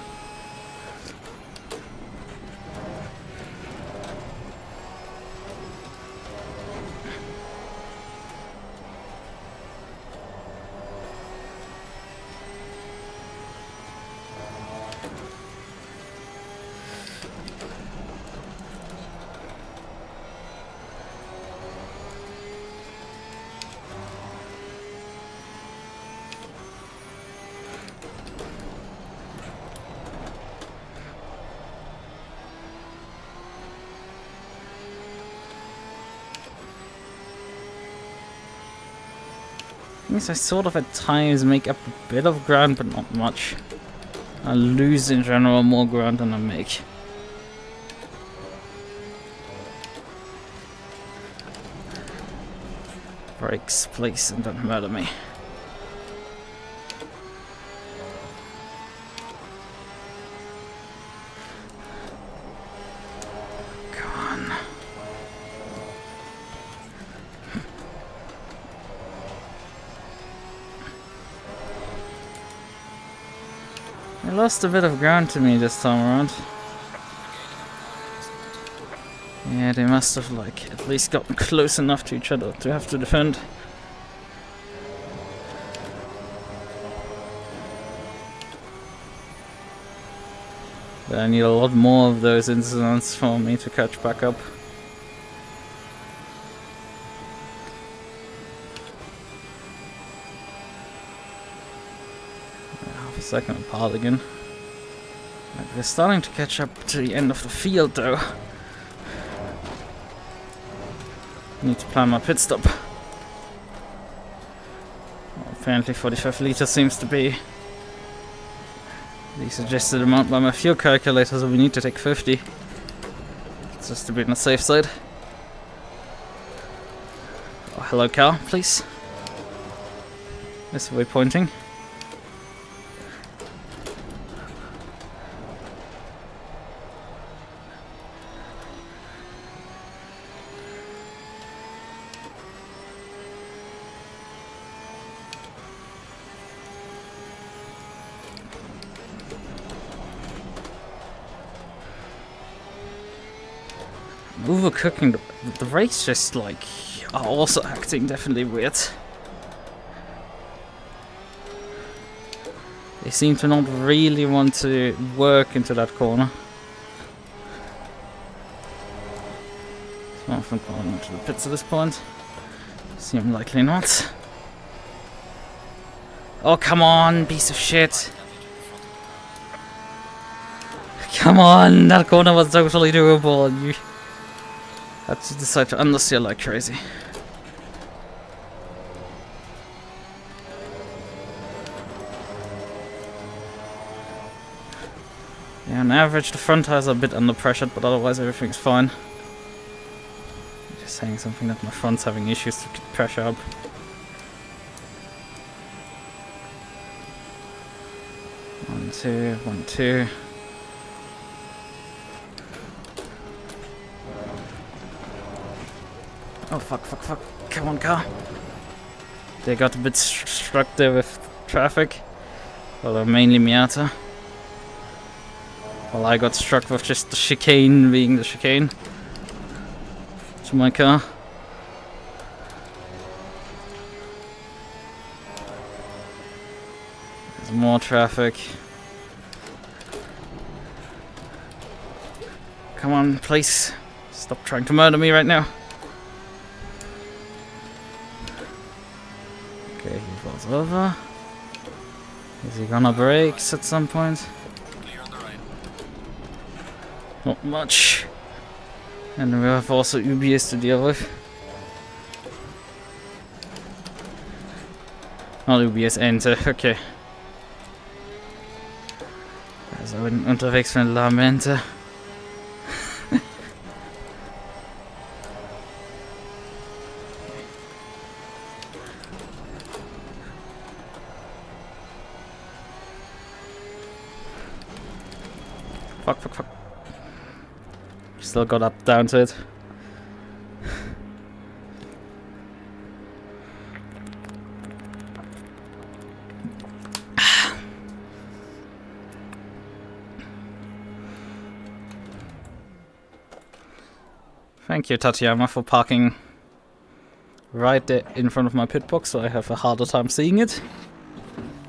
Speaker 1: I sort of at times make up a bit of ground, but not much. I lose in general more ground than I make. Brakes, please, and don't murder me. They lost a bit of ground to me this time around. Yeah, they must have like at least gotten close enough to each other to have to defend. But I need a lot more of those incidents for me to catch back up. Second apart again. Right, we're starting to catch up to the end of the field though. Need to plan my pit stop. Well, apparently 45 liters seems to be the suggested amount by my fuel calculator, so we need to take 50. Just to be on the safe side. Oh, hello car, please. This way pointing. overcooking the brakes just like are also acting definitely weird. They seem to not really want to work into that corner. So I'm going into the pits at this point. Seem likely not. Oh, come on, piece of shit. Come on, that corner was totally doable and you had to decide to understeer like crazy. Yeah, on average the front tires are a bit under pressure, but otherwise everything's fine. I'm just saying something that my front's having issues to keep pressure up. One, two, 1, 2. Oh fuck. Come on, car. They got a bit struck there with traffic. Well, mainly Miata. Well, I got struck with just the chicane being the chicane to my car. There's more traffic. Come on, please. Stop trying to murder me right now. Okay, he falls over. Is he gonna brake at some point? Not much. And we have also UBS to deal with. Not UBS, enter, okay. Also unterwegs für ein Lamente. Fuck. Still got up down to it. Thank you, Tatiana, for parking right there in front of my pit box, so I have a harder time seeing it.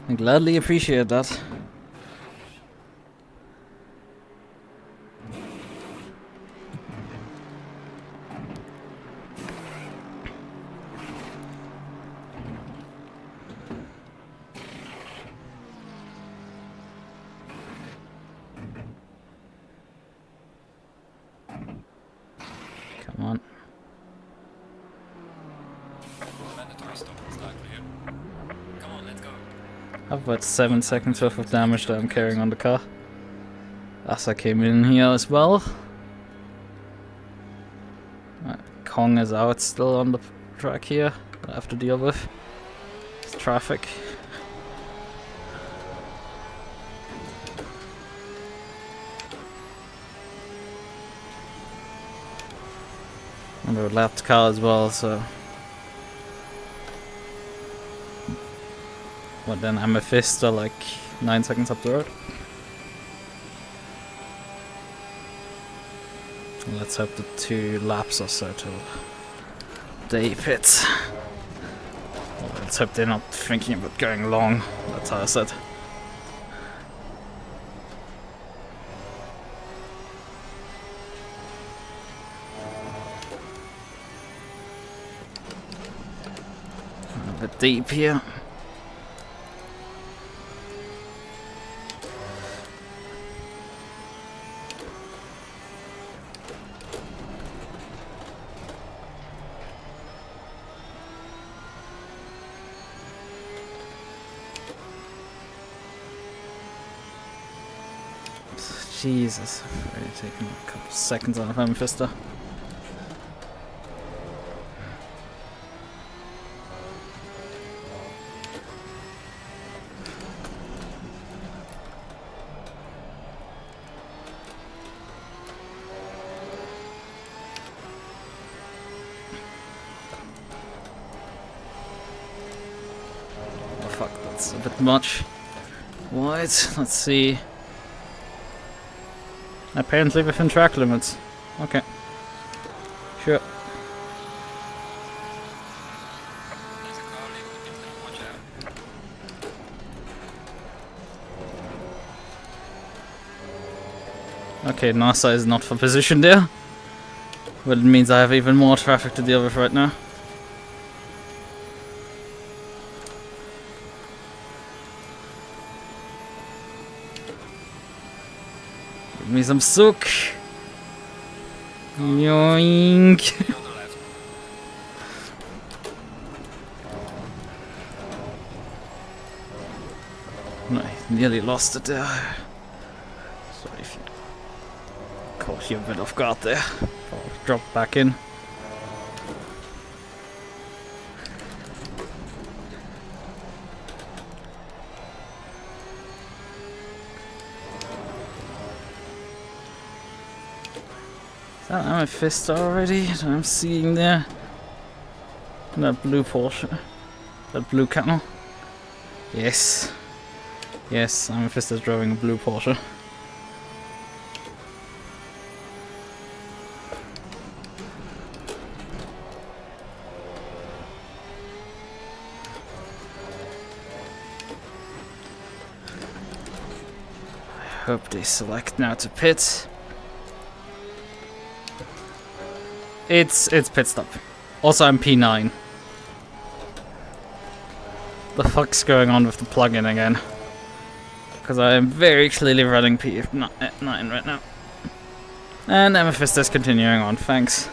Speaker 1: I gladly appreciate that. Come on.
Speaker 2: Mandatory stop is not clear. Come on, let's go.
Speaker 1: I have about 7 seconds worth of damage that I'm carrying on the car. As I came in here as well. Kong is out still on the track here. I have to deal with. It's traffic. And a lapped car as well, so. But then Amethyst are like 9 seconds up the road. Let's hope the 2 laps or so till they pit. Well, let's hope they're not thinking about going long. That's how I said. A bit deep here. Jesus, I've already taken a couple seconds out of Amethysta. Oh fuck, that's a bit much. Wide, let's see. Apparently within track limits. Okay. Sure.
Speaker 2: There's a car leaving the pit lane, watch out.
Speaker 1: Okay, NASA is not for position there. But it means I have even more traffic to deal with right now. Give me some sook. Yoink.
Speaker 2: You're on the left.
Speaker 1: I nearly lost it there. Sorry if you caught you a bit off guard there. I'll drop back in. Is that Amethyst already that I'm seeing there? That blue Porsche. That blue camel. Yes. Yes, Amethyst is driving a blue Porsche. I hope they select now to pit. It's Pitstop. Also, I'm P9. The fuck's going on with the plugin again? Because I am very clearly running P9 right now. And Amethyst is continuing on, thanks.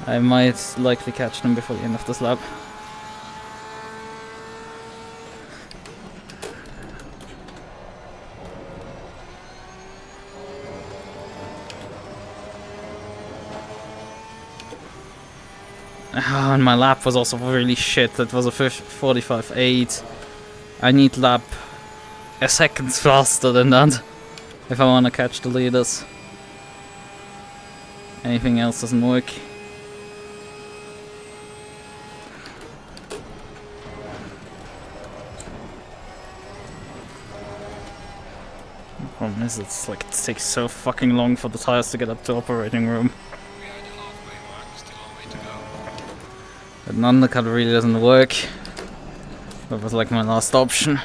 Speaker 1: I might likely catch them before the end of this lap. Oh, and my lap was also really shit. That was a 45.8. I need lap a second faster than that if I want to catch the leaders. Anything else doesn't work. The problem is it takes so fucking long for the tires to get up to operating room.
Speaker 2: We are at the halfway mark, still a long way to go.
Speaker 1: But an undercut really doesn't work. That was like my last option.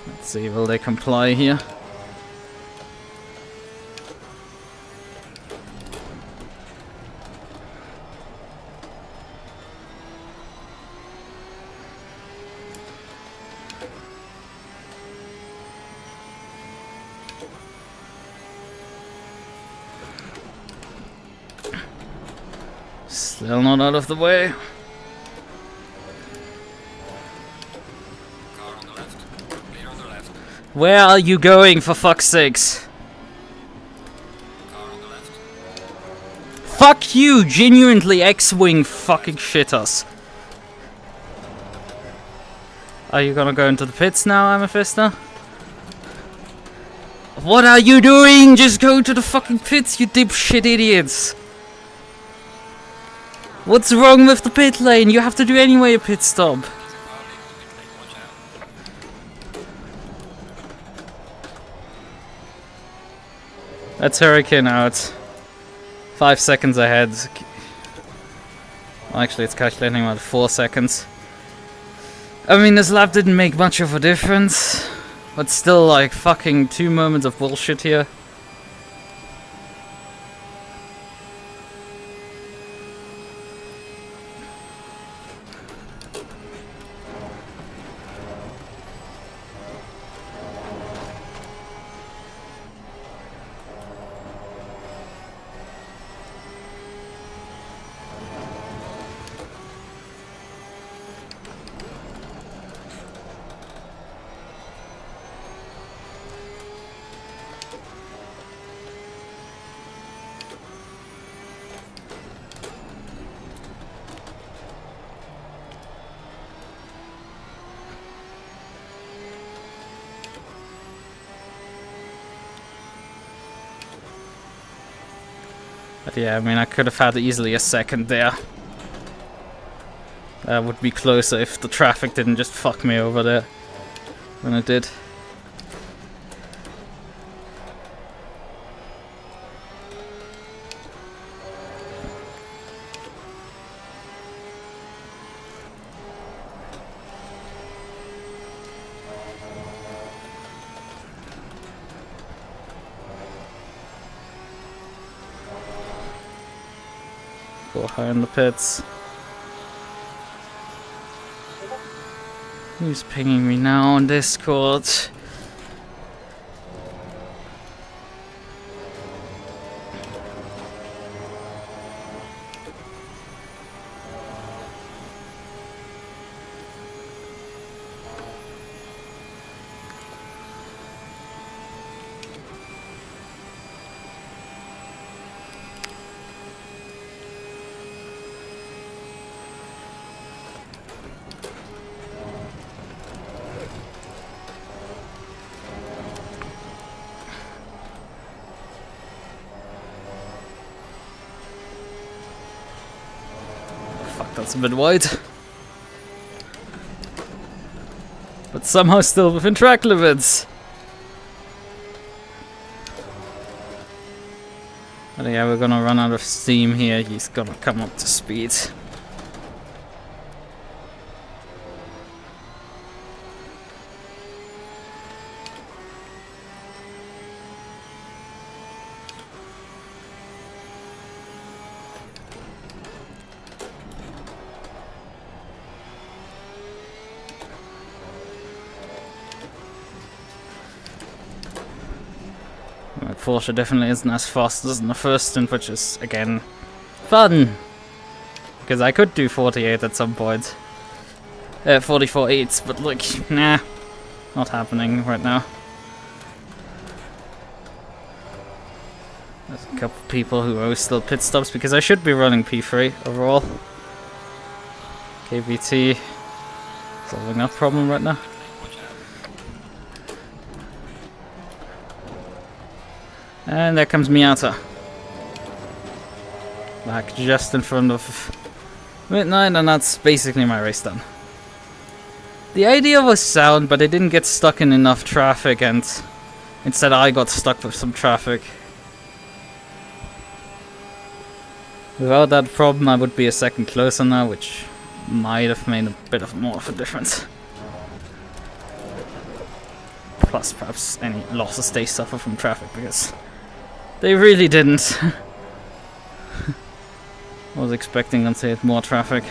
Speaker 1: Let's see, will they comply here? Still not out of the way.
Speaker 2: Car on the left. Clear on the left.
Speaker 1: Where are you going, for fuck's sakes?
Speaker 2: Car on the left.
Speaker 1: Fuck you, genuinely X-Wing fucking shitters. Are you gonna go into the pits now, Amethysta? What are you doing? Just go to the fucking pits, you dipshit idiots! What's wrong with the pit lane? You have to do anyway a pit stop.
Speaker 2: There's a car leaving the pit lane, watch out.
Speaker 1: That's Hurricane out. 5 seconds ahead. Well, actually, it's calculating about 4 seconds. I mean, this lap didn't make much of a difference. But still, like, fucking 2 moments of bullshit here. But yeah, I mean, I could have had easily a second there. That would be closer if the traffic didn't just fuck me over there when it did. Go high in the pits. Who's pinging me now on Discord? That's a bit wide. But somehow still within track limits. But yeah, we're gonna run out of steam here. He's gonna come up to speed. Porsche definitely isn't as fast as in the first stint, which is, again, fun! Because I could do 48 at some point. 44 8s, but look, nah, not happening right now. There's a couple of people who are still pit stops, because I should be running P3 overall. KVT, solving that problem right now. And there comes Miata. Back just in front of midnight, and that's basically my race done. The idea was sound, but it didn't get stuck in enough traffic, and instead I got stuck with some traffic. Without that problem, I would be a second closer now, which might have made a bit of more of a difference. Plus, perhaps any losses they suffer from traffic, because they really didn't. I was expecting them to hit more traffic.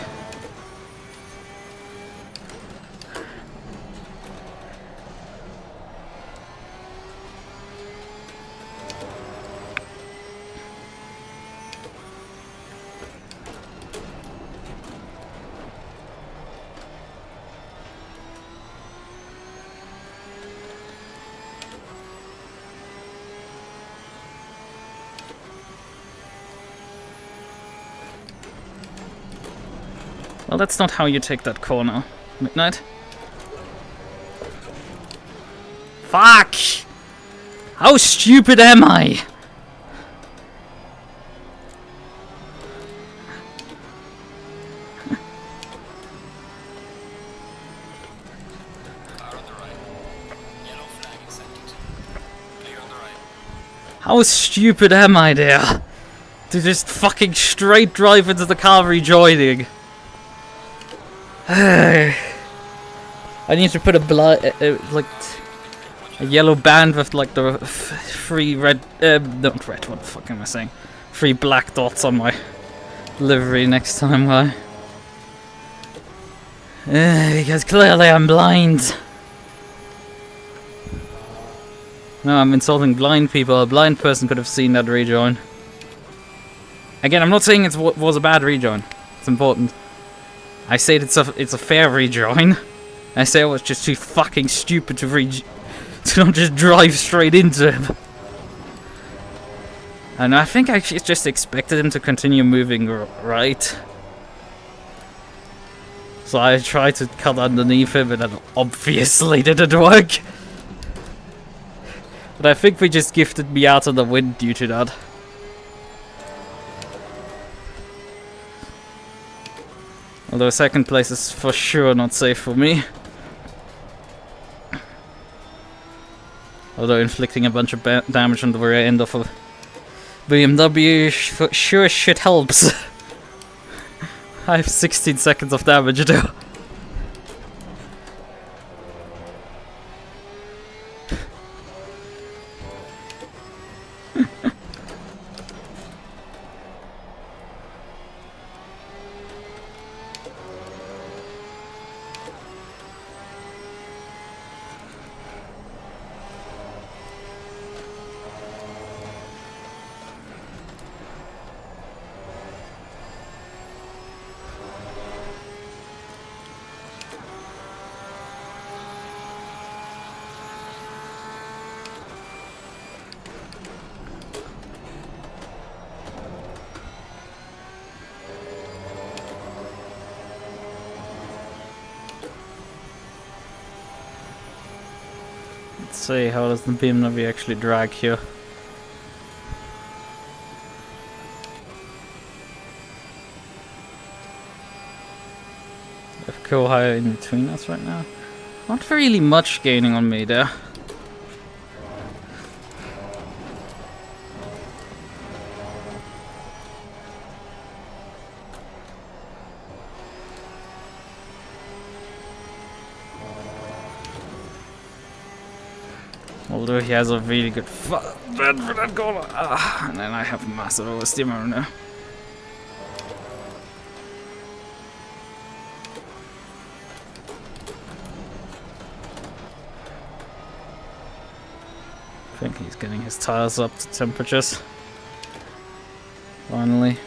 Speaker 1: Well, that's not how you take that corner, Midnight. Fuck! How stupid am I? How stupid am I there? To just fucking straight drive into the car rejoining. I need to put a like a yellow band with like the three red, not red. What the fuck am I saying? 3 black dots on my livery next time. Why? Because clearly I'm blind. No, I'm insulting blind people. A blind person could have seen that rejoin. Again, I'm not saying it was a bad rejoin. It's important. I said it's a fair rejoin. I say I was just too fucking stupid to not just drive straight into him. And I think I just expected him to continue moving right. So I tried to cut underneath him, and that obviously didn't work. But I think we just gifted Miata the win due to that. Although second place is for sure not safe for me. Although inflicting a bunch of damage on the rear end of a BMW sure as shit helps. I have 16 seconds of damage though. Let's see, how does the BMW actually drag here? We have Co-Hire in between us right now. Not really much gaining on me there. Although he has a really good bed for that goal. And then I have a massive oversteer now. I think he's getting his tires up to temperatures. Finally.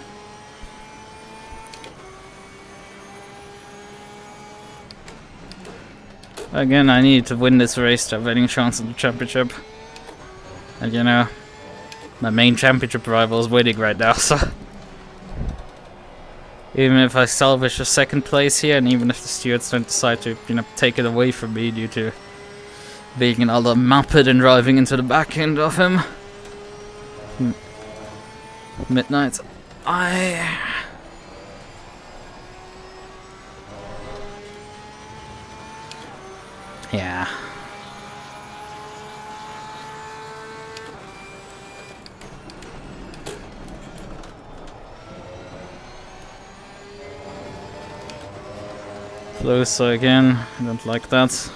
Speaker 1: Again, I need to win this race to have any chance at the championship. And you know, my main championship rival is winning right now, so... Even if I salvage a second place here, and even if the stewards don't decide to, you know, take it away from me due to being another muppet and driving into the back end of him. Midnight. Yeah. Closer again. I don't like that.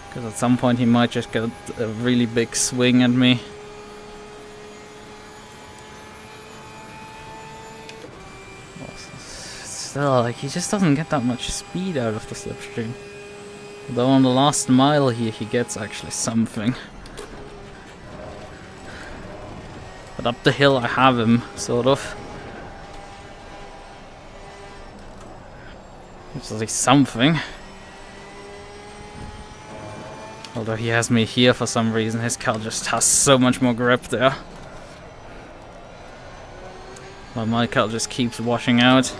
Speaker 1: Because at some point he might just get a really big swing at me. Still, like, he just doesn't get that much speed out of the slipstream. Though on the last mile here he gets actually something. But up the hill I have him, sort of. It's at least something. Although he has me here for some reason, his car just has so much more grip there. While my car just keeps washing out.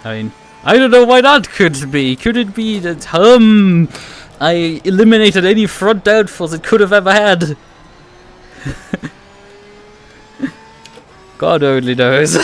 Speaker 1: I mean, I don't know why that could be. Could it be that, I eliminated any front downforce it could have ever had? God only knows.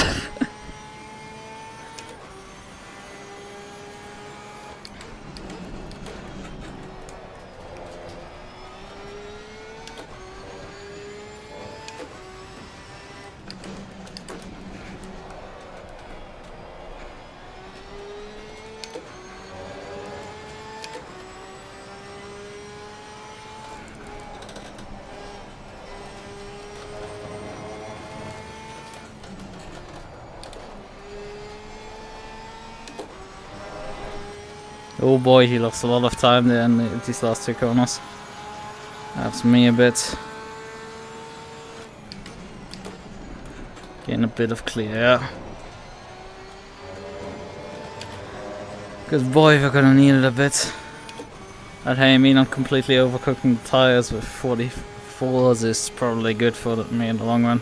Speaker 1: Oh boy, he lost a lot of time there in these last two corners. That's me a bit. Getting a bit of clear air. Because boy, we're gonna need it a bit. But hey, I mean, I'm completely overcooking the tires with 44s is probably good for me in the long run.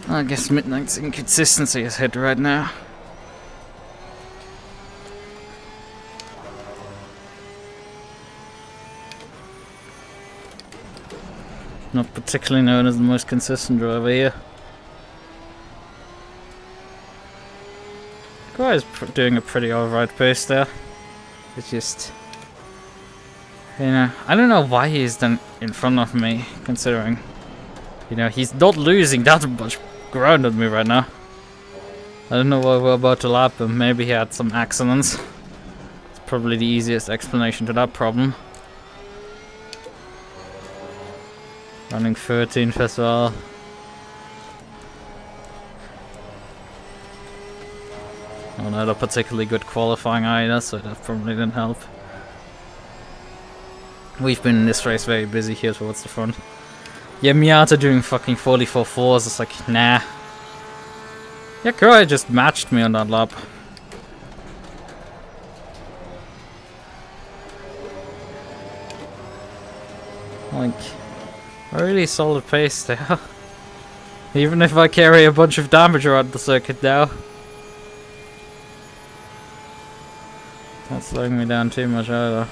Speaker 1: I guess Midnight's inconsistency is hit right now. Not particularly known as the most consistent driver here. Guy's doing a pretty alright pace there. It's just, you know, I don't know why he's then in front of me, considering, you know, he's not losing that much ground on me right now. I don't know why we're about to lap him. Maybe he had some accidents. It's probably the easiest explanation to that problem. Running 13th as well. Oh, not a particularly good qualifying either, so that probably didn't help. We've been in this race very busy here towards the front. Yeah, Miata doing fucking 44.4s. It's like, nah. Yeah, Qualy just matched me on that lap. Like, a really solid pace there. Even if I carry a bunch of damage around the circuit now. Not slowing me down too much either.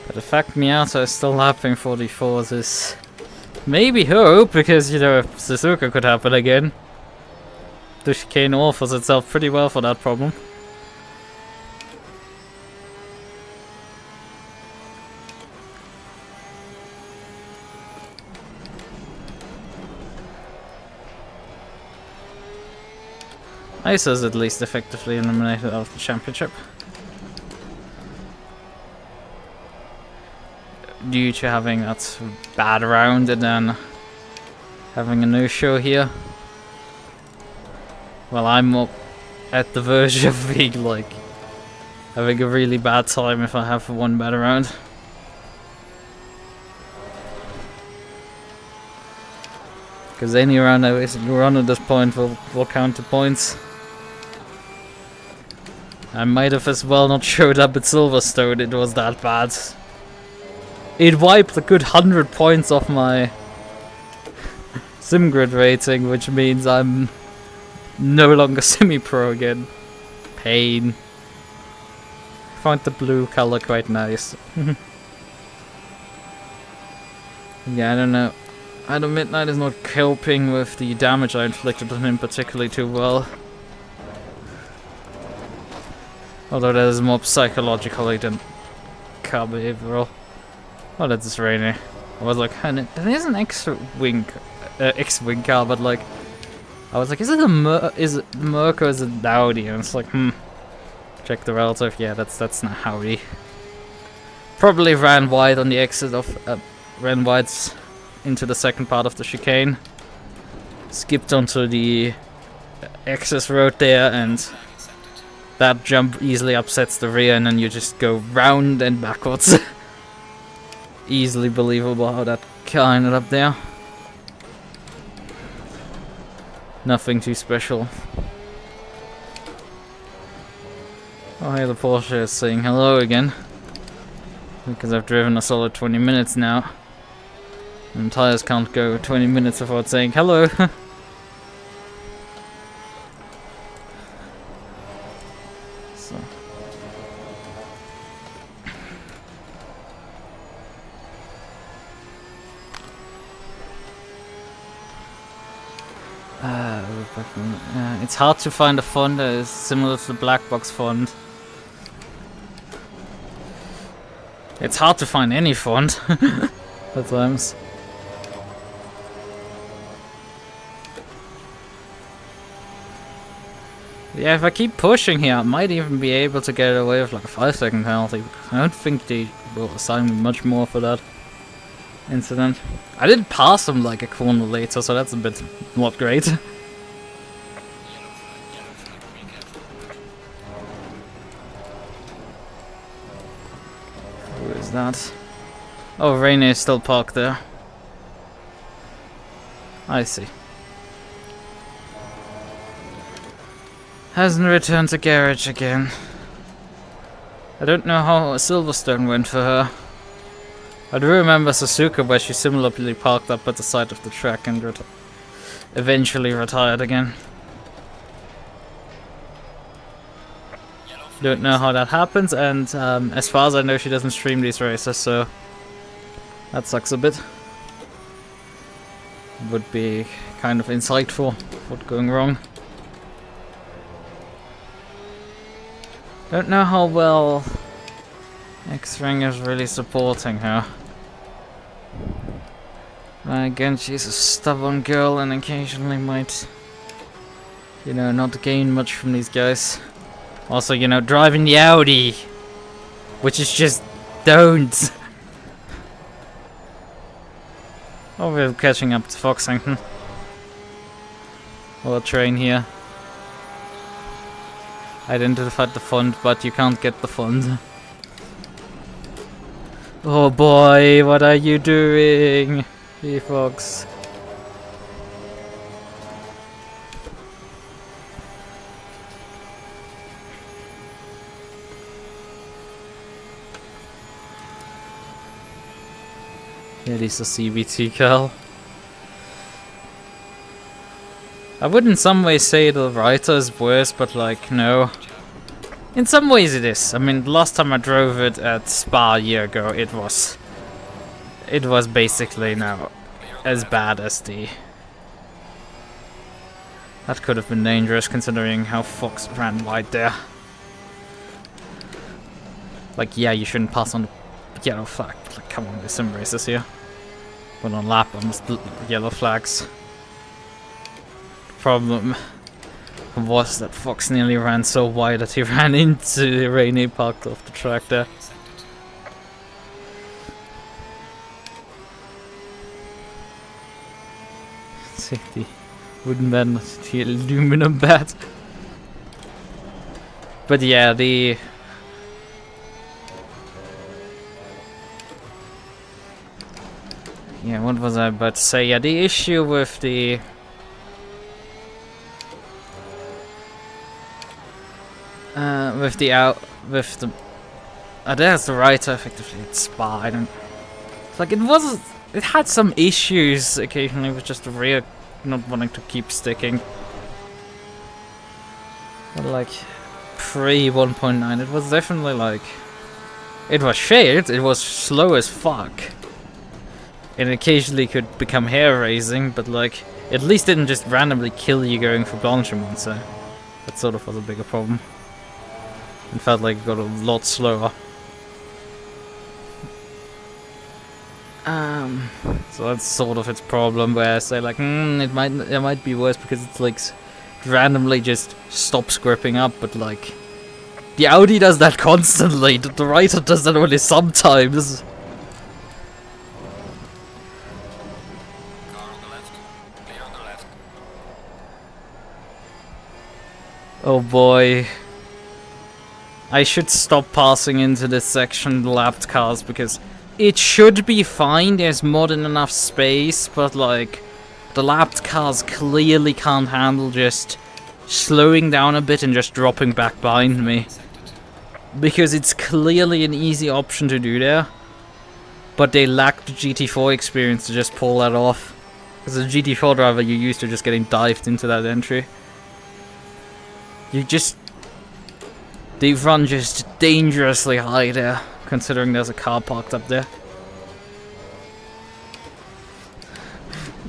Speaker 1: But the fact Miata is still lapping 44s is maybe hope, because, you know, if Suzuka could happen again. The chicane offers itself pretty well for that problem. ISO is at least effectively eliminated out of the championship. Due to having that bad round and then having a no-show here. Well, I'm up at the verge of being like having a really bad time if I have one bad round. Because any round I basically run at this point will count to points. I might have as well not showed up at Silverstone, it was that bad. It wiped a good 100 points off my SimGrid rating, which means I'm no longer semi-pro again. Pain. I find the blue color quite nice. Yeah, I don't know. Adam Midnight is not coping with the damage I inflicted on him particularly too well. Although that is more psychologically than car behavioral. Oh, that's rainy. I was like, that is an X-wing car, but like, I was like, is it a Merc or is it an Audi? And it's like, check the relative. Yeah, that's not Audi. Probably ran wide on the exit of ran wide into the second part of the chicane. Skipped onto the access road there, and that jump easily upsets the rear, and then you just go round and backwards. Easily believable how that car ended up there. Nothing too special. Oh, hey, the Porsche is saying hello again. Because I've driven a solid 20 minutes now. And tires can't go 20 minutes without saying hello. So. It's hard to find a font that is similar to the black box font. It's hard to find any font at times. Yeah, if I keep pushing here, I might even be able to get away with like a 5-second penalty. I don't think they will assign me much more for that incident. I did pass him like a corner later, so that's a bit not great. Who is that? Oh, Rainy is still parked there. I see. Hasn't returned to garage again. I don't know how Silverstone went for her. I do remember Suzuka, where she similarly parked up at the side of the track and eventually retired again. Don't know how that happens, and as far as I know, she doesn't stream these races, so that sucks a bit. Would be kind of insightful what's going wrong. Don't know how well X-Ring is really supporting her. Again, she's a stubborn girl and occasionally might, you know, not gain much from these guys. Also, you know, driving the Audi, which is just don't. Oh, we're catching up to Foxington. Or a train here. Identified the font, but you can't get the font. Oh boy, what are you doing, hey Fox? Yeah, this is a CBT car. I would in some ways say the writer is worse, but like, no. In some ways it is. I mean, the last time I drove it at Spa a year ago, it was basically now as bad as the... That could have been dangerous considering how Fox ran wide there. Like, yeah, you shouldn't pass on the yellow flag. Like, come on, there's some races here. But on lap, almost yellow flags. Problem was that Fox nearly ran so wide that he ran into Rainy parked off the track there. See the wooden bed, not the aluminum bed. But yeah, the... Yeah, what was I about to say? Yeah, the issue with the... there's the writer effectively, it's Spa, I don't... Like, it had some issues occasionally with just the rear not wanting to keep sticking. But like, pre 1.9, it was definitely like... It was shared, it was slow as fuck. And occasionally could become hair-raising, but like, at least didn't just randomly kill you going for Blanchimont, so... That sort of was a bigger problem. It felt like it got a lot slower. So that's sort of its problem, where I say like, it might be worse because it's like randomly just stops gripping up, but like the Audi does that constantly. The writer does that only sometimes.
Speaker 2: Car on the left. Clear on the left.
Speaker 1: Oh boy. I should stop passing into this section, lapped cars, because it should be fine, there's more than enough space, but like, the lapped cars clearly can't handle just slowing down a bit and just dropping back behind me. Because it's clearly an easy option to do there, but they lack the GT4 experience to just pull that off. As a GT4 driver, you're used to just getting dived into that entry. They run just dangerously high there, considering there's a car parked up there.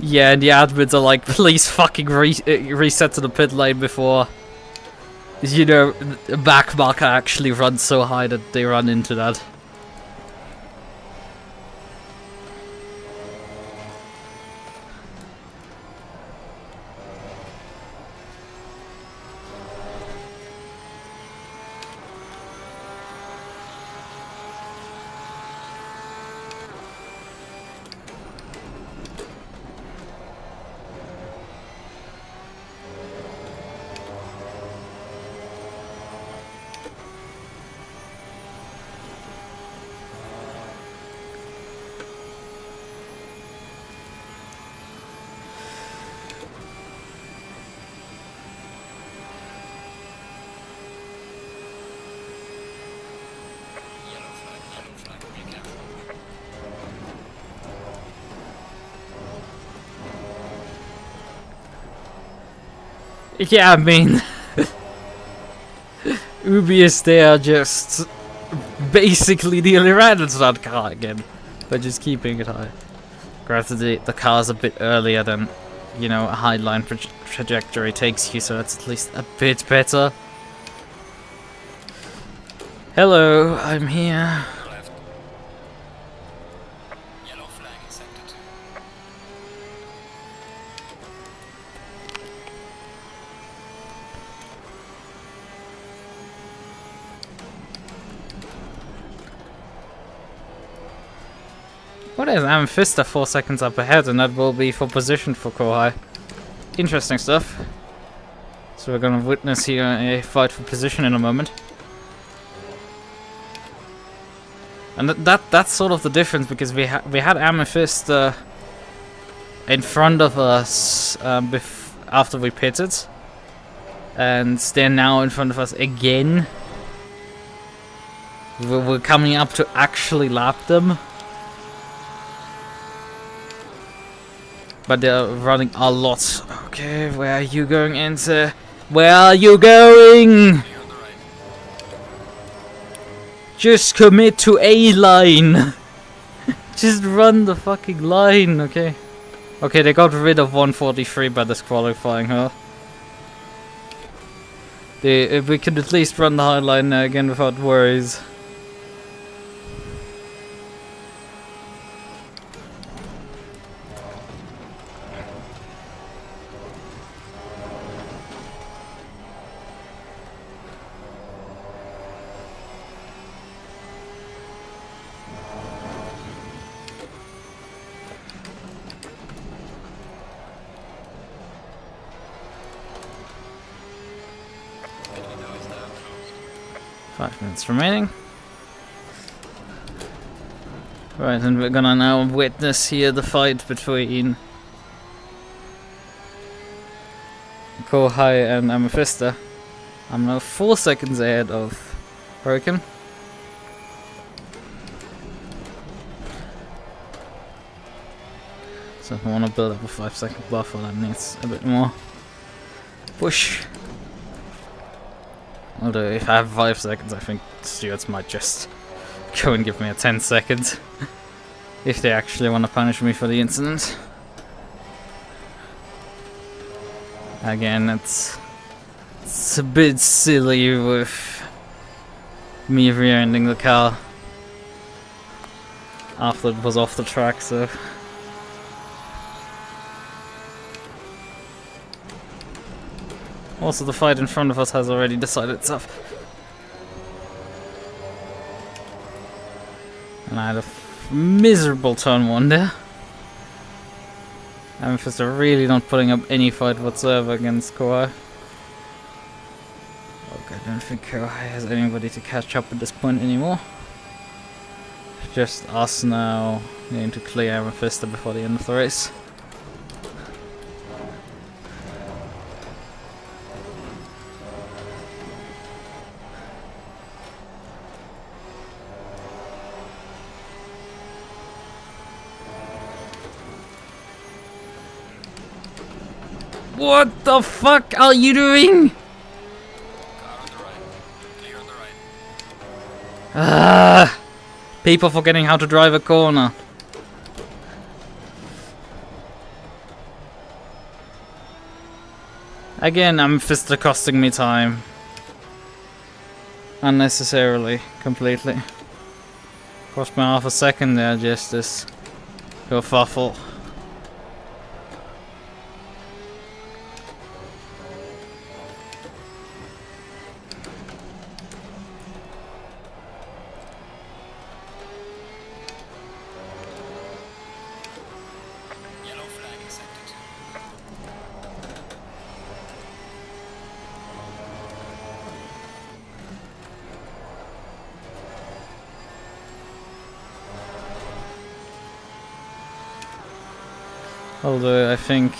Speaker 1: Yeah, and the admins are like, please fucking reset to the pit lane before, you know, the back marker actually runs so high that they run into that.
Speaker 2: Yellow flag, be careful.
Speaker 1: Yeah, I mean, Ubi is there just basically nearly ran into that car again, but just keeping it high. Granted, the car's a bit earlier than, you know, a high line trajectory takes you, so it's at least a bit better. Hello, I'm here.
Speaker 2: Left. Yellow flag in sector 2.
Speaker 1: What is Amethysta 4 seconds up ahead, and that will be for position for Qualy. Interesting stuff. So we're gonna witness here a fight for position in a moment. And that's sort of the difference, because we had Amethyst in front of us after we pitted, and they're now in front of us again. We're coming up to actually lap them, but they're running a lot. Okay, where are you going into? Where are you going? Just commit to a line. Just run the fucking line, okay? Okay, they got rid of 143 by disqualifying her. We could at least run the high line again without worries. Remaining. Right, and we're gonna now witness here the fight between Qualy and Amethysta. I'm now 4 seconds ahead of Hurricane. So if I want to build up a 5-second buffer, that needs a bit more push. Although if I have 5 seconds, I think Stewards might just go and give me a 10 seconds if they actually want to punish me for the incident. Again, it's a bit silly with me rear-ending the car after it was off the track, so... Also, the fight in front of us has already decided itself. And I had a miserable turn 1 there. Amethyst are really not putting up any fight whatsoever against Qualy. Okay, I don't think Qualy has anybody to catch up at this point anymore. Just us now needing to clear Amethyst before the end of the race. What the fuck are you doing?
Speaker 2: Car on the right. Clear on the right.
Speaker 1: Ah, people forgetting how to drive a corner. Again, Amethyst costing me time. Unnecessarily, completely. Cost me half a second there, just this kerfuffle. Although I think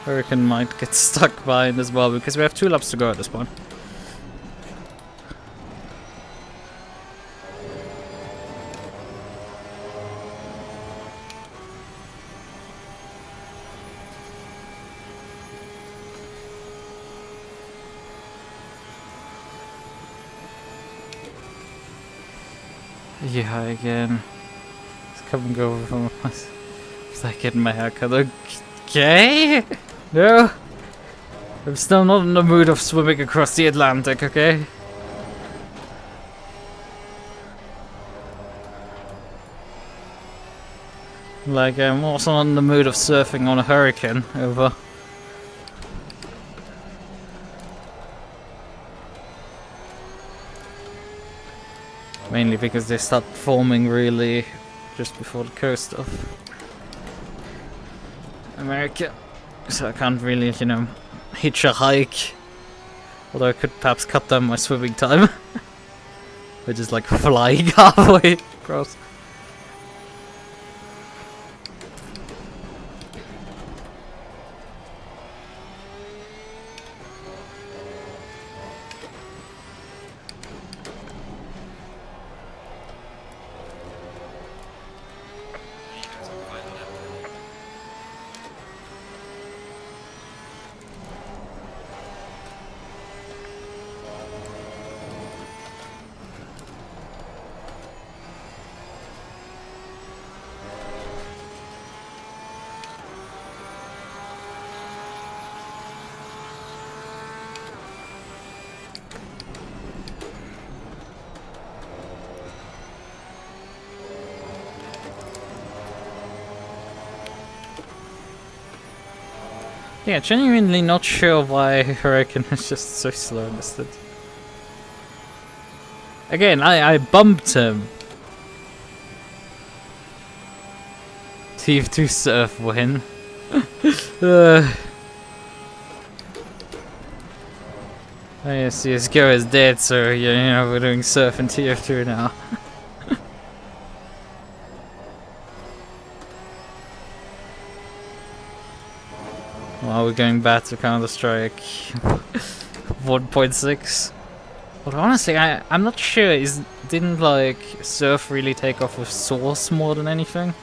Speaker 1: Hurricane might get stuck behind as well, because we have 2 laps to go at this point. Yeah, again. Let's come and go from us. It's like getting my haircut. Okay? No? I'm still not in the mood of swimming across the Atlantic, okay? Like, I'm also not in the mood of surfing on a hurricane over. Mainly because they start forming really just before the coast of America. So I can't really, you know, hitch a hike. Although I could perhaps cut down my swimming time. Which is like flying halfway across. Yeah, genuinely not sure why Hurricane is just so slow in this. Again, I bumped him. Thief 2 surf win. Oh yeah, CSGO is dead, so you know we're doing surf in TF2 now. Well, we're going back to Counter-Strike 1.6. But honestly, I'm not sure. Didn't like Surf really take off with Source more than anything?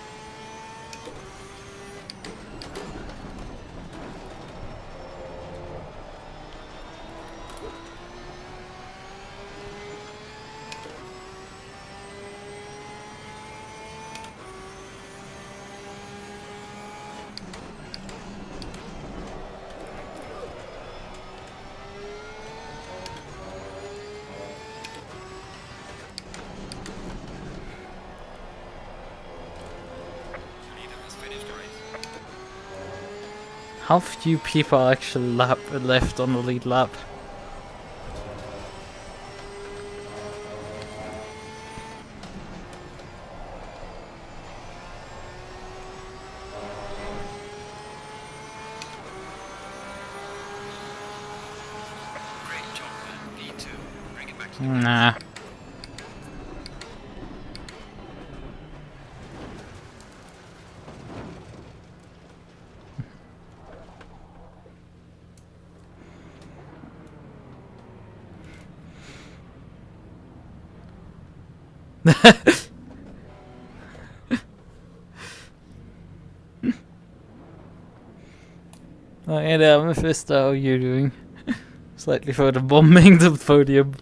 Speaker 1: How few people are actually left on the lead lap?
Speaker 2: Great job, man. D2. Bring it back to the
Speaker 1: Nah. Oh, hey there, Mephisto, how are you doing? Slightly further bombing the podium.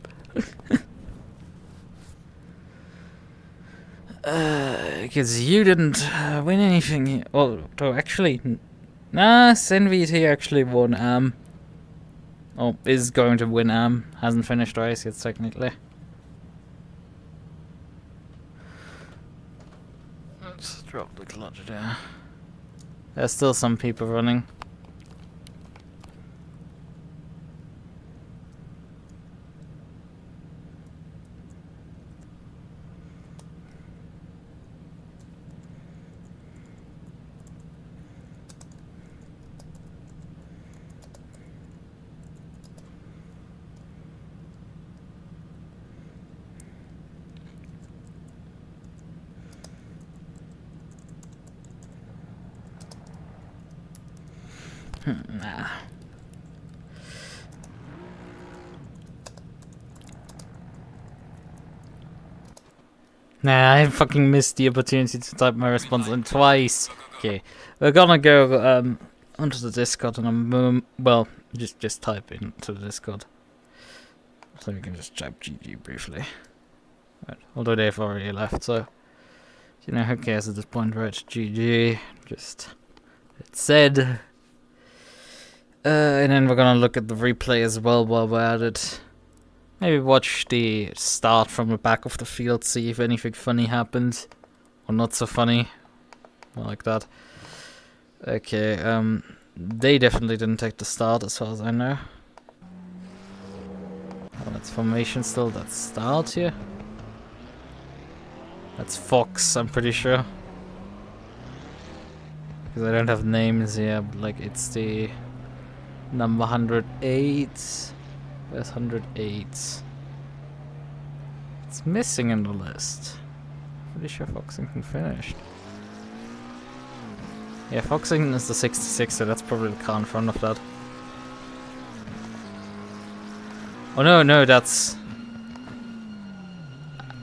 Speaker 1: Because you didn't win anything. Well, oh, actually, nah, SanVT actually won oh, is going to win hasn't finished the race yet, technically. Let's drop the clutch there. There's still some people running. Nah. Nah, I fucking missed the opportunity to type my response in twice. Okay, we're gonna go onto the Discord and well, just type into the Discord, so we can just type GG briefly. Right. Although they've already left, so you know who cares at this point, right? GG. Just it's said. And then we're gonna look at the replay as well while we're at it. Maybe watch the start from the back of the field, see if anything funny happened. Or not so funny. More like that. Okay, they definitely didn't take the start as far as I know. Oh, that's formation still, that's start here. That's Fox, I'm pretty sure. Because I don't have names here, but like it's the number 108. Where's 108? It's missing in the list. Pretty sure Foxington finished. Yeah, Foxington is the 66, so that's probably the car in front of that. Oh no, that's...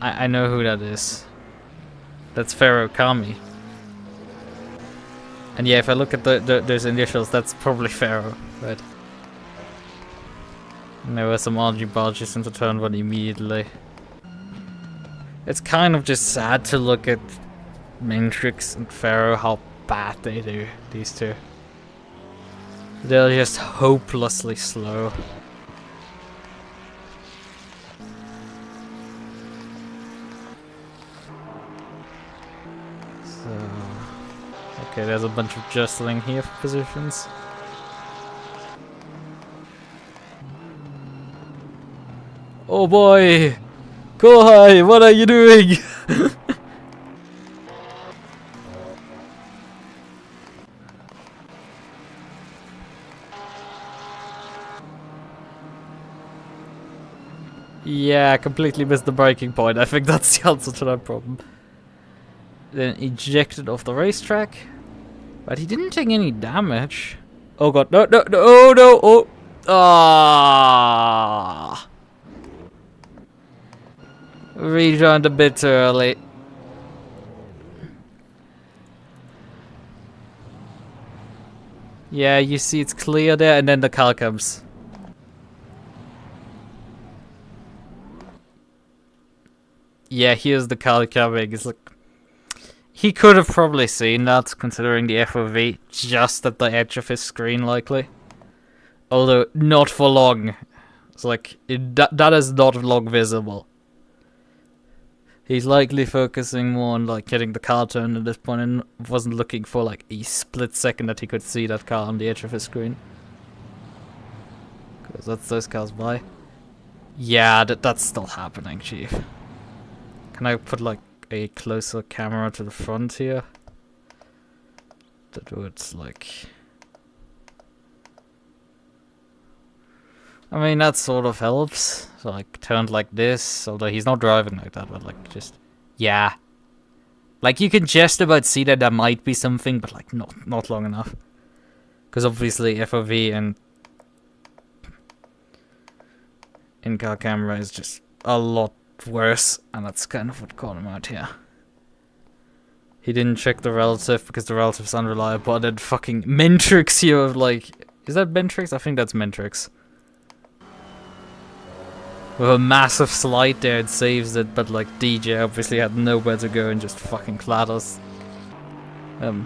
Speaker 1: I know who that is. That's Pharaoh Kami. And yeah, if I look at those initials, that's probably Pharaoh, right? And there were some argy barges into turn one immediately. It's kind of just sad to look at Matrix and Pharaoh, how bad they do, these two. They're just hopelessly slow. So... okay, there's a bunch of jostling here for positions. Oh boy! Kohai, what are you doing? Yeah, I completely missed the breaking point. I think that's the answer to that problem. Then ejected off the racetrack. But he didn't take any damage. Oh god, no, oh! Ah! Rejoined a bit too early. Yeah, you see it's clear there, and then the car comes. Yeah, here's the car coming. It's like... he could have probably seen that, considering the FOV just at the edge of his screen, likely. Although, not for long. It's like, that is not long visible. He's likely focusing more on like getting the car turned at this point and wasn't looking for like a split second that he could see that car on the edge of his screen. Because that's those cars by. Yeah, that's still happening, Chief. Can I put like a closer camera to the front here? That would like... I mean, that sort of helps. So, like, turned like this, although he's not driving like that, but, like, just... yeah. Like, you can just about see that there might be something, but, like, not long enough. Because, obviously, FOV and... in-car camera is just a lot worse, and that's kind of what caught him out here. He didn't check the relative, because the relative's unreliable, and then fucking Mentrix here of, like... is that Mentrix? I think that's Mentrix. With a massive slide there, it saves it, but like DJ obviously had nowhere to go and just fucking clatters. Right,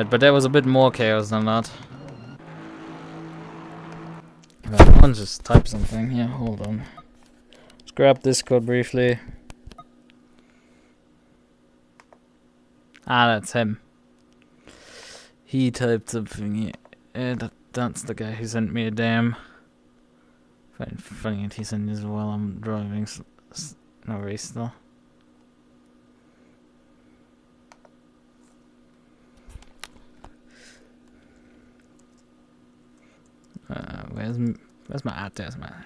Speaker 1: but there was a bit more chaos than that. Right, I'll just type something. Yeah, hold on. Let's grab Discord briefly. Ah, that's him. He typed something here. That's the guy who sent me a damn. Funny it he's in as well. I'm driving no race still. Where's my ad? There's my ad.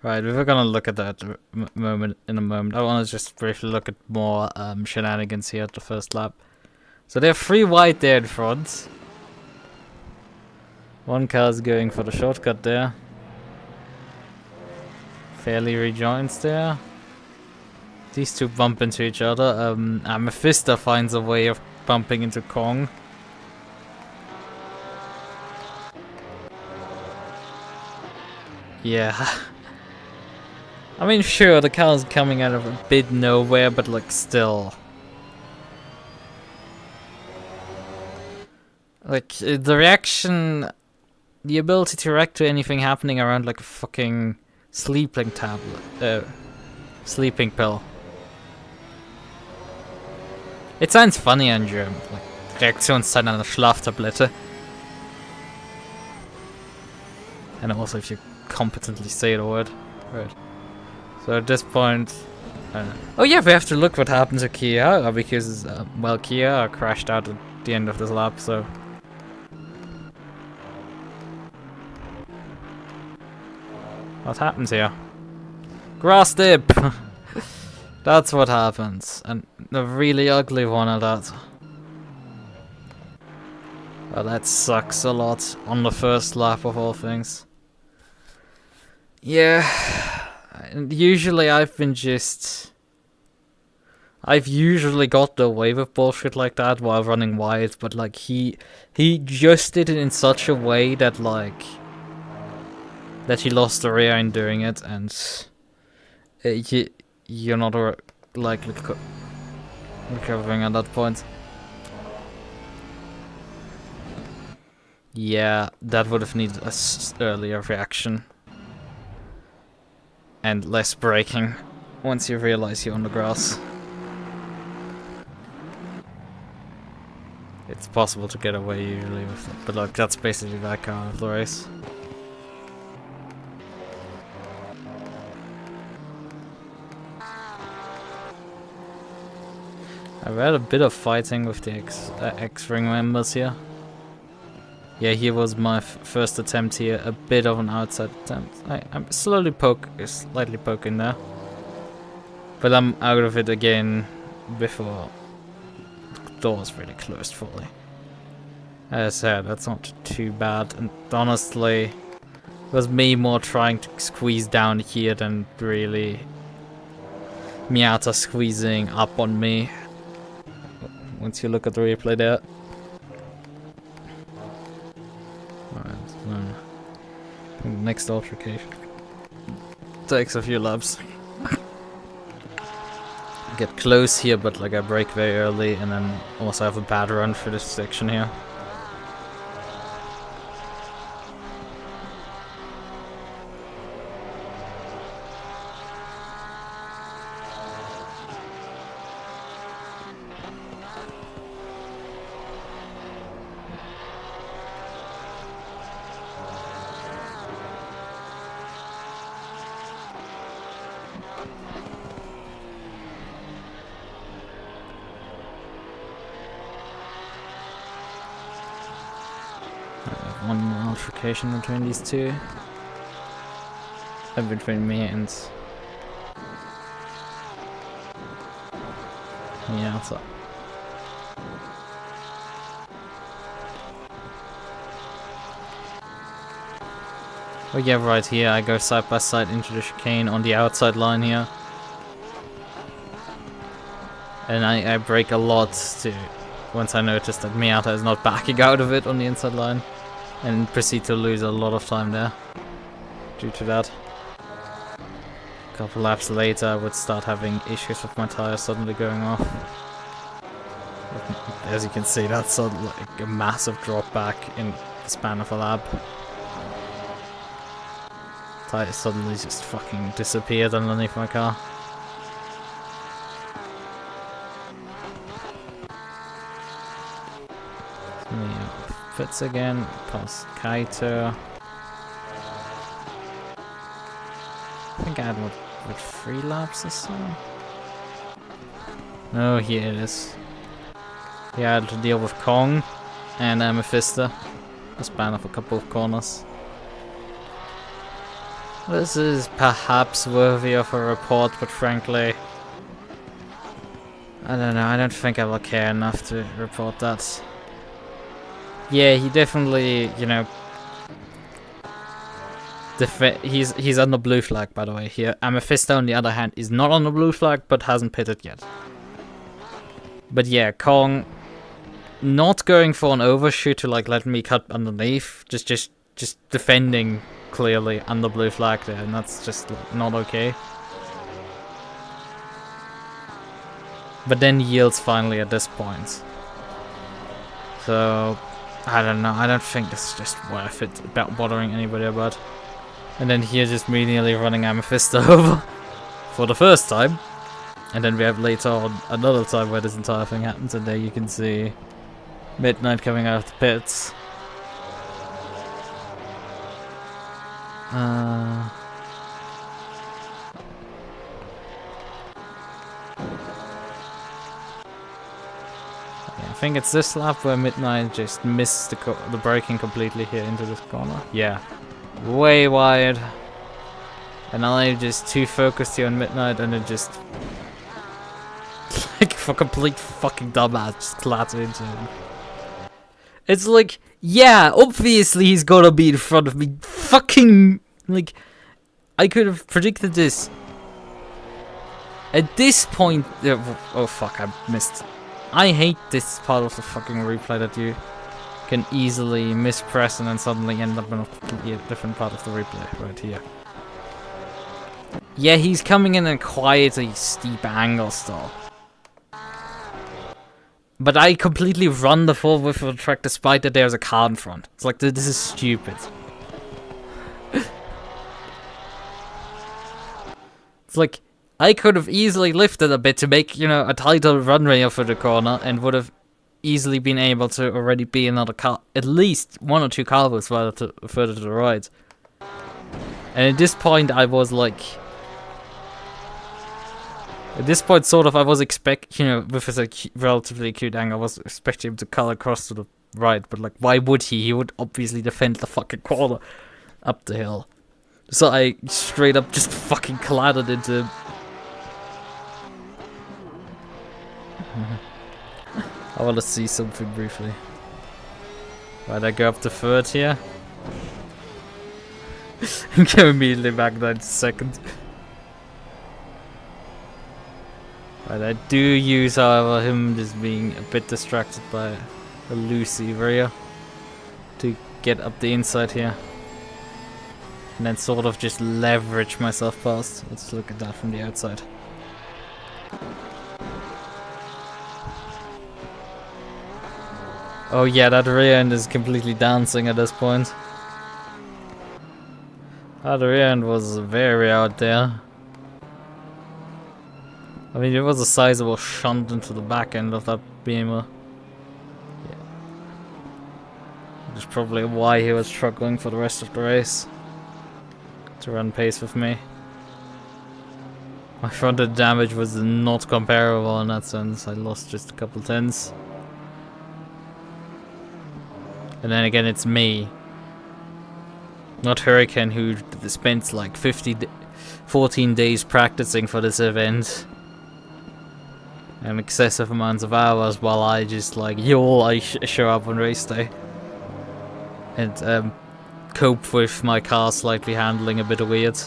Speaker 1: Right, we're gonna look at that moment in a moment. I want to just briefly look at more shenanigans here at the first lap. So there are 3 white there in front. One car's going for the shortcut there. Fairly rejoins there. These two bump into each other. Amethysta finds a way of bumping into Kong. Yeah. I mean, sure, the car's coming out of a bit nowhere, but like still. Like, the reaction, the ability to react to anything happening around like a fucking sleeping tablet, sleeping pill. It sounds funny in German, like Reaktionszeit einer Schlaftablette. And also if you competently say the word. Right. So at this point, oh yeah, we have to look what happened to Kia, because, well, Kia crashed out at the end of this lap, so. What happens here? Grass dip! That's what happens, and a really ugly one at that. Well, that sucks a lot on the first lap of all things. Yeah, usually I've usually got away with bullshit like that while running wide, but like he just did it in such a way that like that he lost the rear end doing it, and you're not likely recovering at that point. Yeah, that would have needed a earlier reaction. And less braking once you realize you're on the grass. It's possible to get away usually with it, but look, that's basically that car of the race. I've had a bit of fighting with the X-Ring members here. Yeah, here was my first attempt here, a bit of an outside attempt. I'm slightly poking there. But I'm out of it again before the door's really closed fully. As I said, that's not too bad, and honestly, it was me more trying to squeeze down here than really Miata squeezing up on me. Once you look at the replay there. Next altercation takes a few laps. Get close here, but like I brake very early, and then also have a bad run for this section here. One more altercation between these two. And between me and Miata. Oh yeah, right here I go side by side into the chicane on the outside line here. And I brake a lot once I noticed that Miata is not backing out of it on the inside line. And proceed to lose a lot of time there due to that. A couple laps later I would start having issues with my tires suddenly going off. As you can see, that's like a massive drop back in the span of a lap. Tires suddenly just fucking disappeared underneath my car. Fits again, past Kaito. I think I had what 3 laps or so? Oh, here it is. He had to deal with Kong and Amethysta. the span of a couple of corners. This is perhaps worthy of a report, but frankly, I don't know, I don't think I will care enough to report that. Yeah, he definitely, you know, he's on the blue flag, by the way. Here, Amethyst, on the other hand, is not on the blue flag, but hasn't pitted yet. But yeah, Kong not going for an overshoot to like let me cut underneath, just defending clearly on the blue flag there, and that's just like, not okay. But then yields finally at this point. So I don't know, I don't think this is just worth it about bothering anybody about. And then here just immediately running Amethyst over for the first time. And then we have later on another time where this entire thing happens, and there you can see Midnight coming out of the pits. Yeah, I think it's this lap where Midnight just missed the braking completely here into this corner. Yeah, way wide. And I'm just too focused here on Midnight, and it just like for complete fucking dumbass just clatters into him. It's like, yeah, obviously he's gonna be in front of me. Fucking, like, I could have predicted this. At this point, oh fuck, I missed. I hate this part of the fucking replay that you can easily mispress and then suddenly end up in a completely different part of the replay right here. Yeah, he's coming in a quietly steep angle still. But I completely run the full width of the track despite that there's a car in front. It's like, this is stupid. It's like, I could have easily lifted a bit to make, you know, a tighter runway for the corner and would have easily been able to already be another car, at least one or two car widths further to the right. And at this point I was like... At this point, sort of, I was expecting, you know, with his relatively acute angle, I was expecting him to cut across to the right, but like, why would he? He would obviously defend the fucking corner up the hill. So I straight up just fucking collided into him. I want to see something briefly. Right, I go up to third here. And go immediately back 90 seconds. Right, I do use, however, him just being a bit distracted by a loose area to get up the inside here. And then sort of just leverage myself past. Let's look at that from the outside. Oh yeah, that rear end is completely dancing at this point. That rear end was very out there. I mean, it was a sizable shunt into the back end of that beamer. Yeah. Which is probably why he was struggling for the rest of the race to run pace with me. My front end damage was not comparable in that sense. I lost just a couple tenths. And then again, it's me, not Hurricane, who spent like 14 days practicing for this event. And excessive amounts of hours, while I just like, I show up on race day. And cope with my car slightly handling a bit weird.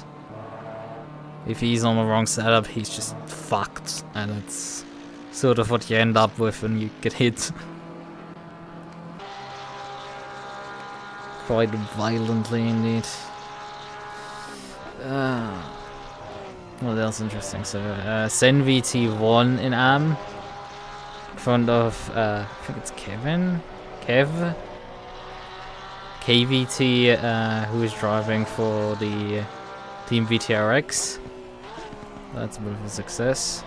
Speaker 1: If he's on the wrong setup, he's just fucked. And it's sort of what you end up with when you get hit. Quite violently indeed. What else interesting? So, SenVT1 in AM. In front of, I think it's KVT, who is driving for the Team VTracc. That's a bit of a success.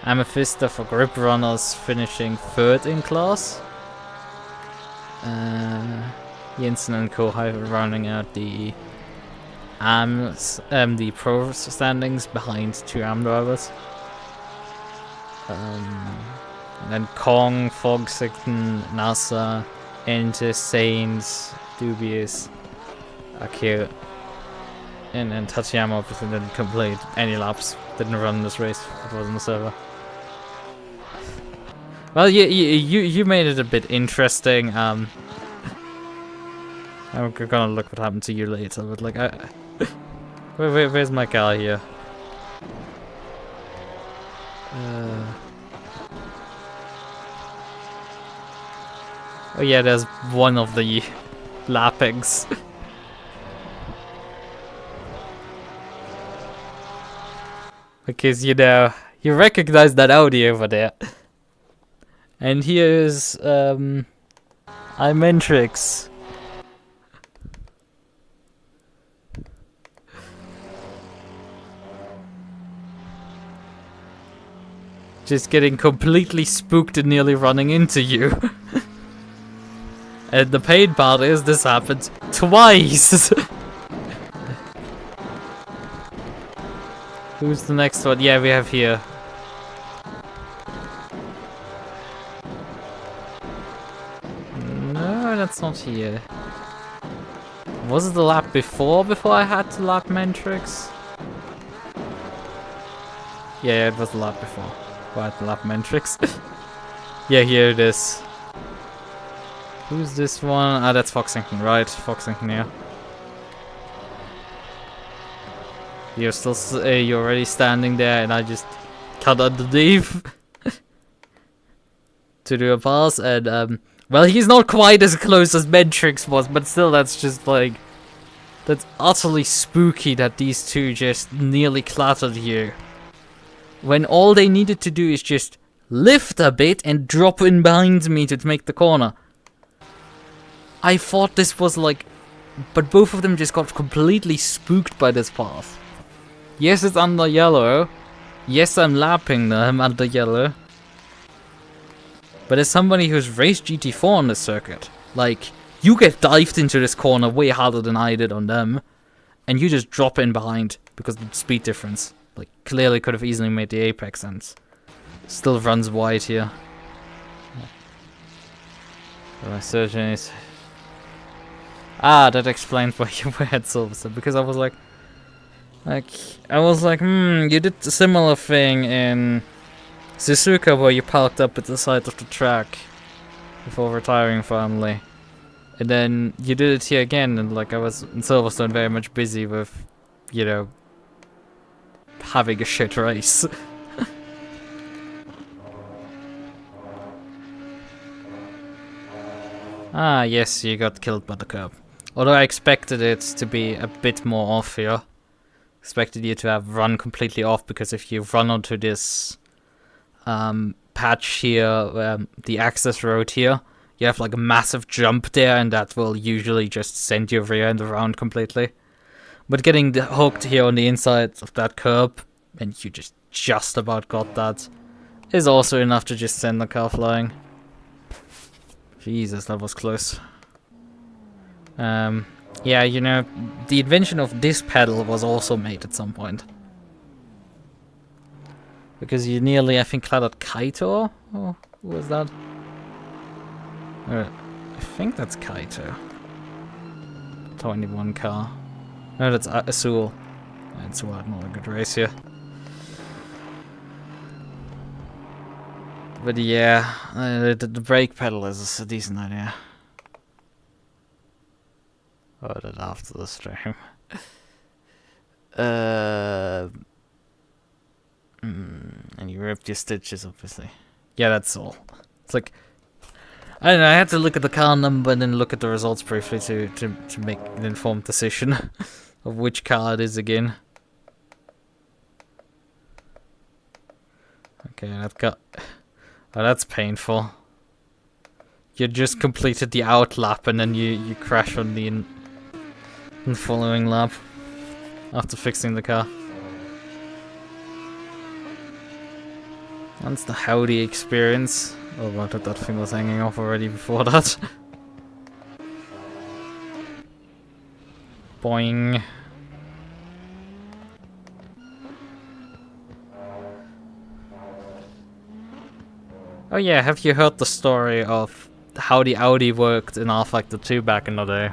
Speaker 1: Amethysta for grip runners finishing third in class. Jensen and Co. running out the the pro standings behind two AM drivers. And then Kong, Fog, Lichten, NASA, into Saints, Dubious, Akira, and then Tatsuyama obviously didn't complete any laps, didn't run this race, it was on the server. Well, you made it a bit interesting. I'm gonna look what happened to you later, but like, where's my car here? Oh yeah, there's one of the lappings. Because, you know, you recognize that Audi over there. And here's, iMentrix. Just getting completely spooked and nearly running into you. And the pain part is this happened twice. Who's the next one? Yeah, we have here. No, that's not here. Was it the lap before I had to lap Mentrix? Yeah, it was the lap before I had to lap Mentrix. Yeah, here it is. Who's this one? Ah, that's Foxington, right? Foxington, yeah. You're still, you're already standing there, and I just cut underneath to do a pass, and well, he's not quite as close as Mentrix was, but still, that's just like, that's utterly spooky that these two just nearly clattered here. When all they needed to do is just lift a bit and drop in behind me to make the corner. I thought this was like, but both of them just got completely spooked by this path. Yes, it's under yellow. Yes, I'm lapping them under yellow. But as somebody who's raced GT4 on this circuit, like, you get dived into this corner way harder than I did on them, and you just drop in behind because of the speed difference. Like, clearly could have easily made the apex and still runs wide here. My surgeon is... Ah, that explains why you were at Silverstone, because I was like, you did a similar thing in Suzuka where you parked up at the side of the track before retiring finally. And then you did it here again, and like I was in Silverstone very much busy with, you know, having a shit race. Ah, yes, you got killed by the curb. Although I expected it to be a bit more off here. Expected you to have run completely off, because if you run onto this patch here, the access road here, you have like a massive jump there, and that will usually just send your rear end around completely. But getting hooked here on the inside of that curb, and you just about got that, is also enough to just send the car flying. Jesus, that was close. Yeah, you know, the invention of this pedal was also made at some point. Because you nearly, I think, clattered Kaito? Oh, who was that? I think that's Kaito. 21 car. No, that's Azul. That's not a good race here. But yeah, the brake pedal is a decent idea. Oh, that after the stream. And you ripped your stitches, obviously. Yeah, that's all. It's like, I don't know, I had to look at the car number and then look at the results briefly to make an informed decision of which car it is again. Okay, that got... Oh, that's painful. You just completed the out lap and then you crash on the following lap after fixing the car. That's the howdy experience. Oh, I thought that thing was hanging off already before that. Boing. Oh yeah, have you heard the story of how the Audi worked in R-Factor 2 back in the day.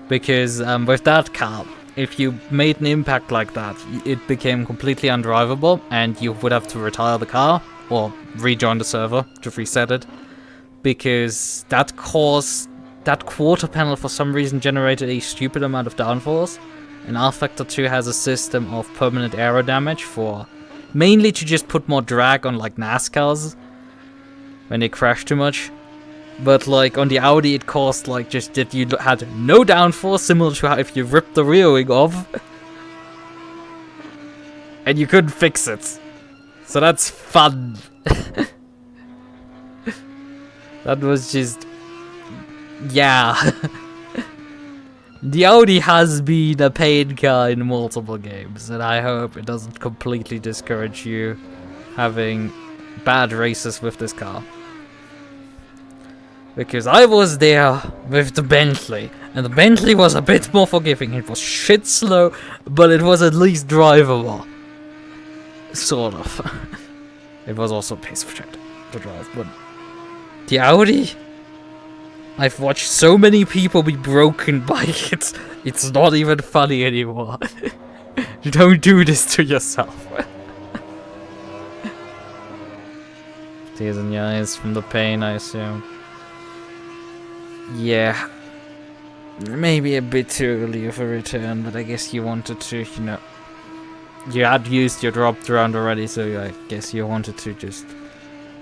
Speaker 1: Because with that car, if you made an impact like that, it became completely undrivable, and you would have to retire the car or rejoin the server to reset it, because that quarter panel for some reason generated a stupid amount of downforce. And R-Factor 2 has a system of permanent aero damage for mainly to just put more drag on like NASCARs when they crash too much. But like on the Audi, it caused like just that you had no downforce, similar to how if you ripped the rear wing off and you couldn't fix it. So that's fun. That was just, yeah. The Audi has been a pain car in multiple games, and I hope it doesn't completely discourage you having bad races with this car. Because I was there with the Bentley, and the Bentley was a bit more forgiving. It was shit slow, but it was at least drivable. Sort of. It was also a piece of shit to drive, but the Audi, I've watched so many people be broken by it. It's not even funny anymore. You don't do this to yourself. Tears in your eyes from the pain, I assume. Yeah. Maybe a bit too early of a return, but I guess you wanted to, you know... You had used your dropped round already, so I guess you wanted to just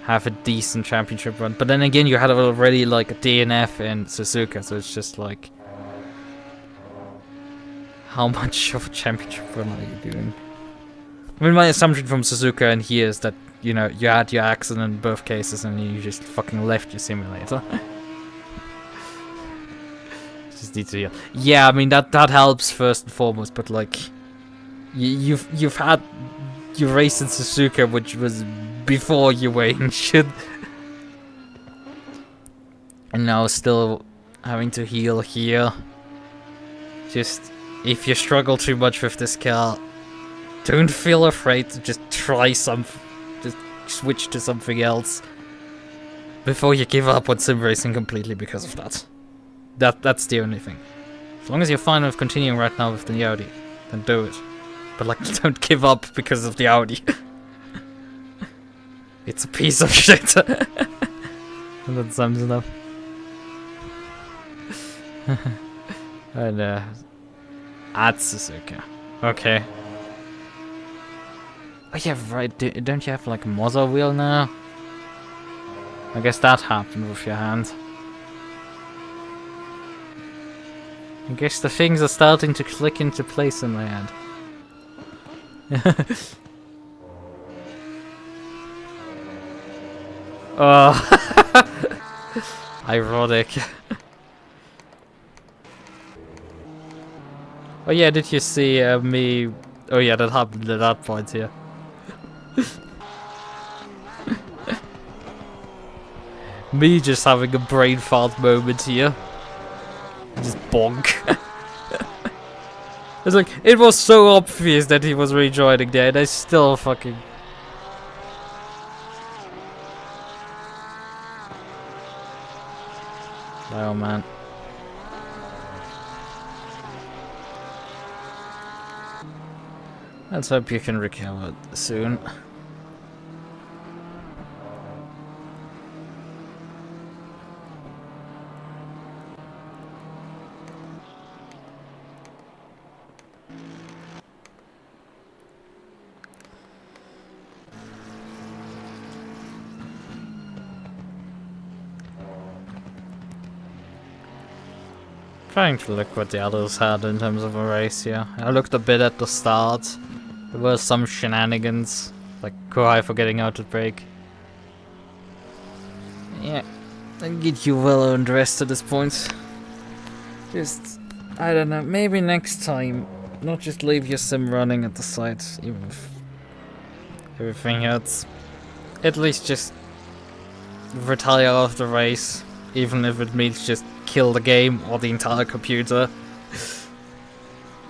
Speaker 1: have a decent championship run. But then again, you had already like a DNF in Suzuka, so it's just like... How much of a championship run are you doing? I mean, my assumption from Suzuka and here is that, you know, you had your accident in both cases and you just fucking left your simulator. Just need to heal. Yeah, I mean, that helps first and foremost, but like... You've had your race in Suzuka, which was before you were injured, and now still having to heal here. Just, if you struggle too much with this car, don't feel afraid to just try just switch to something else before you give up on sim racing completely because of that. That's the only thing. As long as you're fine with continuing right now with the Audi, then do it. But like, don't give up because of the Audi. It's a piece of shit. And that sums it up. And at Suzuka. Okay. Oh yeah, right. Don't you have like a mother wheel now? I guess that happened with your hand. I guess the things are starting to click into place in my head. Oh, ironic. Oh yeah, did you see me? Oh yeah, that happened at that point here. Me just having a brain fart moment here. Just bonk. It's like, it was so obvious that he was rejoining there, and I still fucking... Oh man. Let's hope you can recover soon. Trying to look what the others had in terms of a race here. I looked a bit at the start. There were some shenanigans, like Kohai for getting out of brake. Yeah, I'll get you well earned rest at this point. Just, I don't know, maybe next time, not just leave your sim running at the site, even if everything hurts. At least just retire off the race, even if it means just kill the game or the entire computer.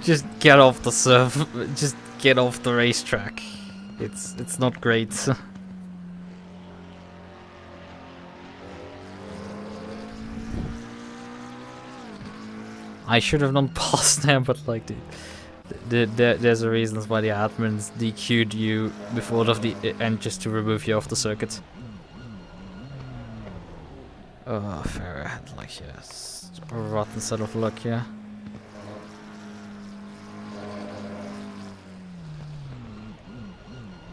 Speaker 1: Just get off the server. Just get off the racetrack. It's not great. I should have not paused there, but like there's a reason why the admins DQ'd you before the end just to remove you off the circuit. Oh, Ferrari had like yes, a rotten set of luck here.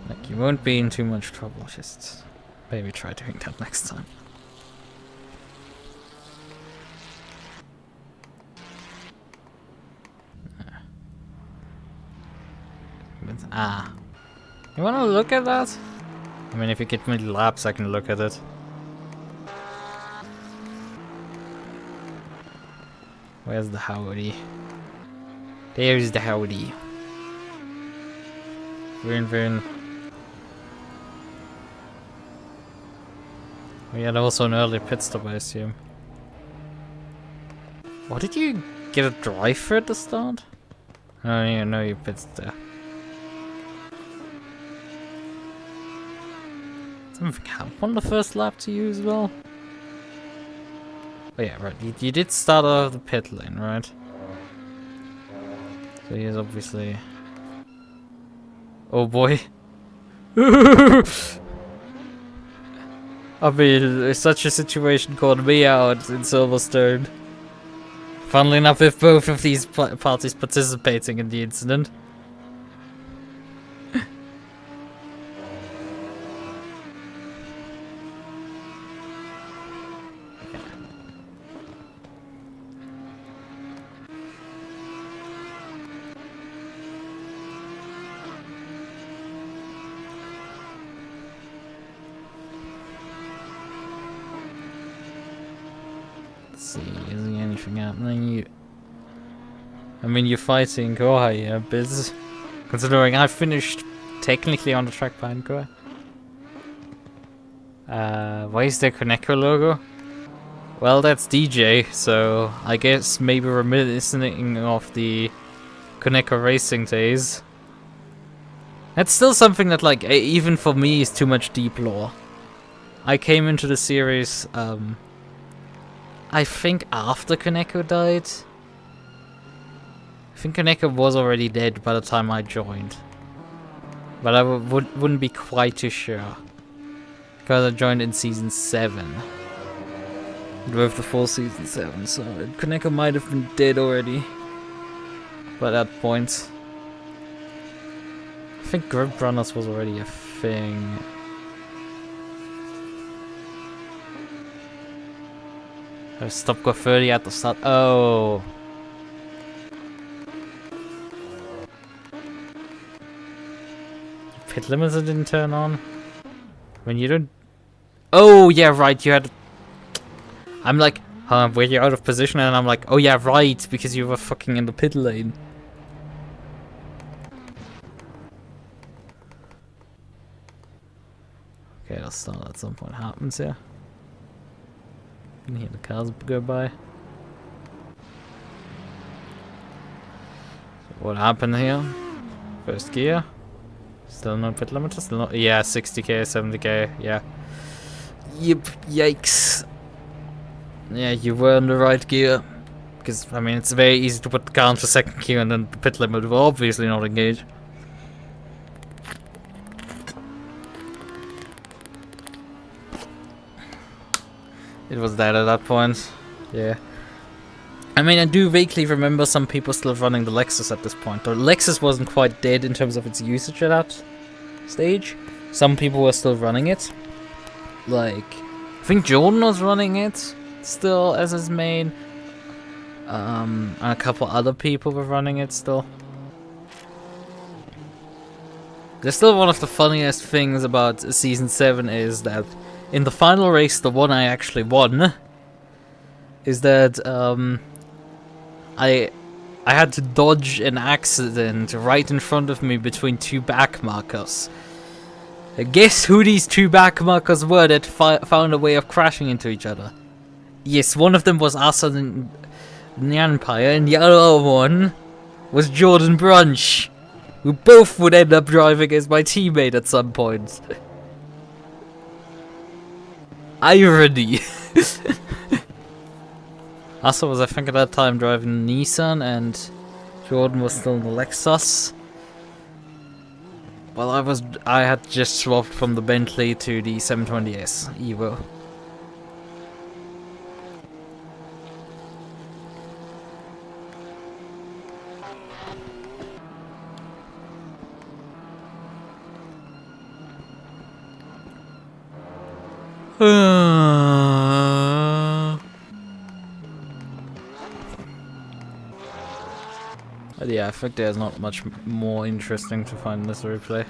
Speaker 1: Like you won't be in too much trouble. Just maybe try doing that next time. Ah. You wanna look at that? I mean, if you get me laps, I can look at it. Where's the howdy? There's the howdy. Vin. We had also an early pit stop, I assume. What did you get a driver at the start? Oh yeah, no, you pits there. Something happened on the first lap to you as well? Oh yeah, right, you did start out of the pit lane, right? So he is obviously... Oh boy. I mean, such a situation called me out in Silverstone. Funnily enough, with both of these parties participating in the incident. See, is there anything happening? I mean, you're fighting Koha here, Biz. Considering I finished technically on the track behind Koha. Why is there Koneko logo? Well, that's DJ, so I guess maybe reminiscing of the Koneko racing days. That's still something that, like, even for me is too much deep lore. I came into the series, I think after Koneko died. I think Koneko was already dead by the time I joined. But I wouldn't be quite too sure. Because I joined in Season 7. With the full Season 7, so Koneko might have been dead already. By that point. I think Grid Runners was already a thing. I stopped go 30 at the start. Oh. Pit limiter didn't turn on. When you don't. Oh yeah, right. You had. I'm like, were you out of position? And I'm like, oh yeah, right, because you were fucking in the pit lane. Okay, I'll start at some point. Happens here. You can hear the cars go by. So what happened here? First gear. Still no pit limiter. Still not. Yeah, 60k, 70k. Yeah. Yep. Yikes. Yeah, you were in the right gear. Because I mean, it's very easy to put the car into second gear and then the pit limiter will obviously not engage. It was dead at that point. Yeah. I mean, I do vaguely remember some people still running the Lexus at this point. The Lexus wasn't quite dead in terms of its usage at that stage. Some people were still running it. Like, I think Jordan was running it still as his main. And a couple other people were running it still. There's still one of the funniest things about Season 7 is that in the final race, the one I actually won, is that I had to dodge an accident right in front of me between two back markers. Guess who these two back markers were that found a way of crashing into each other? Yes, one of them was Asa Nyanpire, and the other one was Jordan Brunch, who both would end up driving as my teammate at some point. Irony. Asa was, I think, at that time driving Nissan, and Jordan was still in the Lexus. Well, I had just swapped from the Bentley to the 720S Evo. But yeah, I think there's not much more interesting to find in this replay.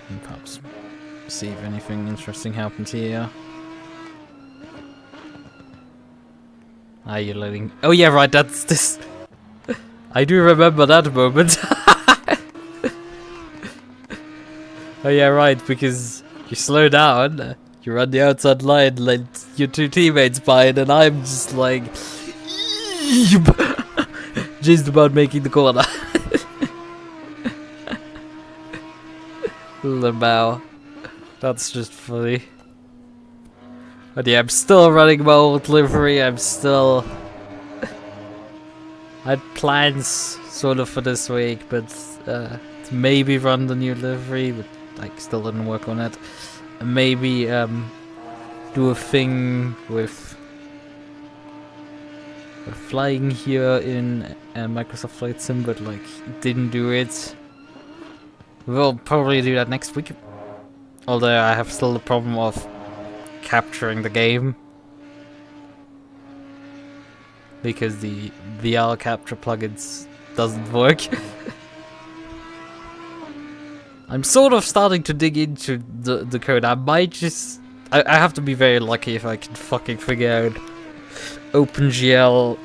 Speaker 1: And perhaps see if anything interesting happens here. Ah, you're letting... Oh yeah, right, that's this... I do remember that moment. Oh yeah, right, because you slow down, you run the outside line, let your two teammates by it, and I'm just like... just about making the corner. Lamau. That's just funny. But yeah, I'm still running my old livery, I had plans sort of for this week, but to maybe run the new livery, but I still didn't work on it. And maybe do a thing with flying here in Microsoft Flight Sim, but like didn't do it. We'll probably do that next week. Although I have still the problem of capturing the game. Because the VR capture plugins doesn't work. I'm sort of starting to dig into the code. I might just... I have to be very lucky if I can fucking figure out OpenGL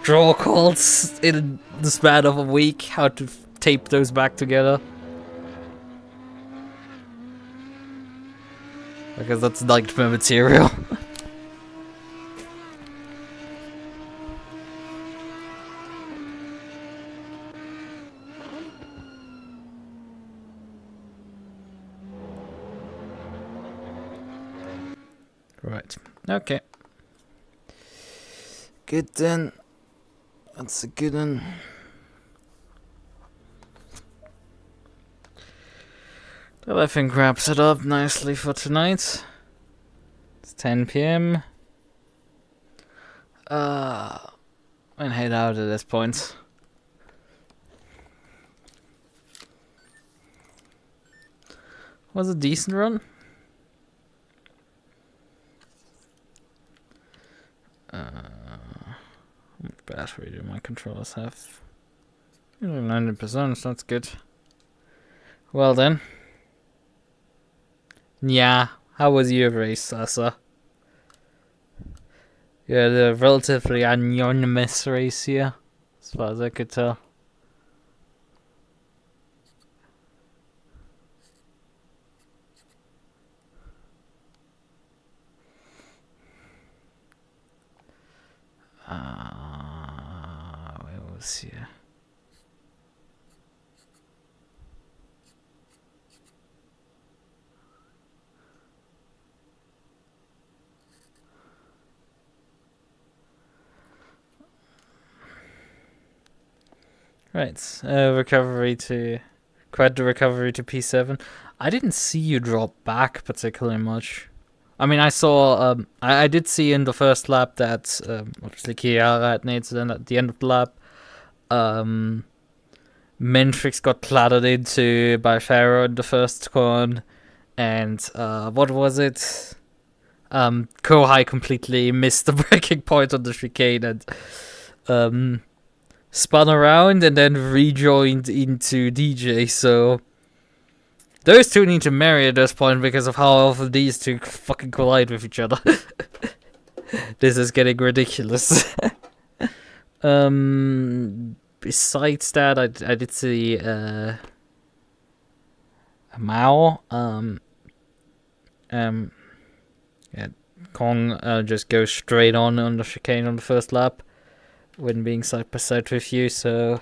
Speaker 1: draw calls in the span of a week. How to tape those back together. Because that's nightmare material. Right. Okay. Good then. That's a good one. That I think wraps it up nicely for tonight. It's 10 PM. And head out at this point. Was a decent run. How much battery do my controllers have? 90%, that's good. Well then. Yeah, how was your race, Sasa? You had a relatively anonymous race here, as far as I could tell. Where was here? Right, recovery to... Quad the recovery to P7. I didn't see you drop back particularly much. I mean, I saw... I did see in the first lap that... obviously Chiara had an incident at the end of the lap. Mentrix got clattered into by Pharaoh in the first corn. And, what was it? Kohai completely missed the breaking point on the chicane and... spun around and then rejoined into DJ, so those two need to marry at this point because of how often these two fucking collide with each other. This is getting ridiculous. Besides that, I did see Mao yeah, Kong just goes straight on the chicane on the first lap when being side by side with you, so...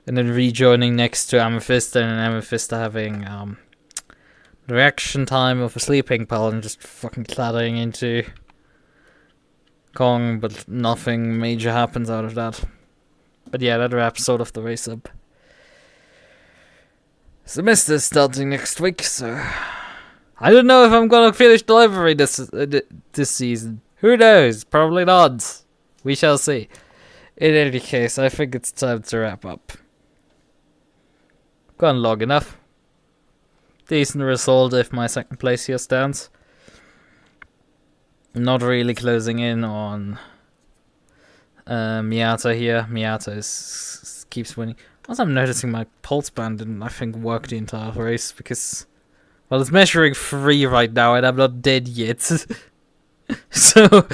Speaker 1: And then rejoining next to Amethyst, and Amethyst having the reaction time of a sleeping pill and just fucking clattering into Kong, but nothing major happens out of that. But yeah, that wraps sort of the race up. Semester's starting next week, so I don't know if I'm gonna finish delivery this season. Who knows? Probably not. We shall see. In any case, I think it's time to wrap up. Gone long enough. Decent result if my second place here stands. Not really closing in on Miata here. Miata keeps winning. Also, I'm noticing my pulse band didn't, I think, work the entire race because, well, it's measuring 3 right now and I'm not dead yet. So,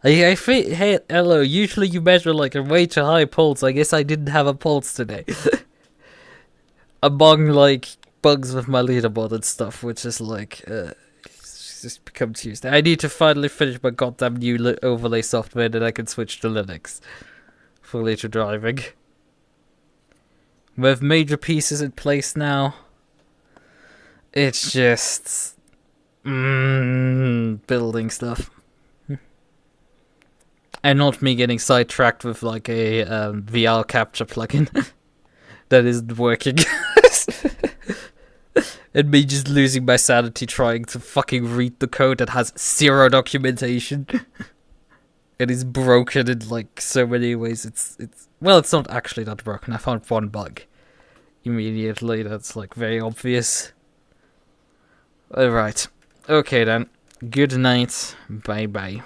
Speaker 1: I think, hey, hello, usually you measure like a way too high pulse. I guess I didn't have a pulse today. Among, like, bugs with my leaderboard and stuff, which is like, it's just become Tuesday. I need to finally finish my goddamn new overlay software, then I can switch to Linux for later driving. We have major pieces in place now. It's just building stuff. And not me getting sidetracked with like a VR capture plugin that isn't working. And me just losing my sanity trying to fucking read the code that has 0 documentation. It is broken in like so many ways. It's well, it's not actually that broken. I found one bug immediately that's like very obvious. Alright. Okay then. Good night. Bye bye.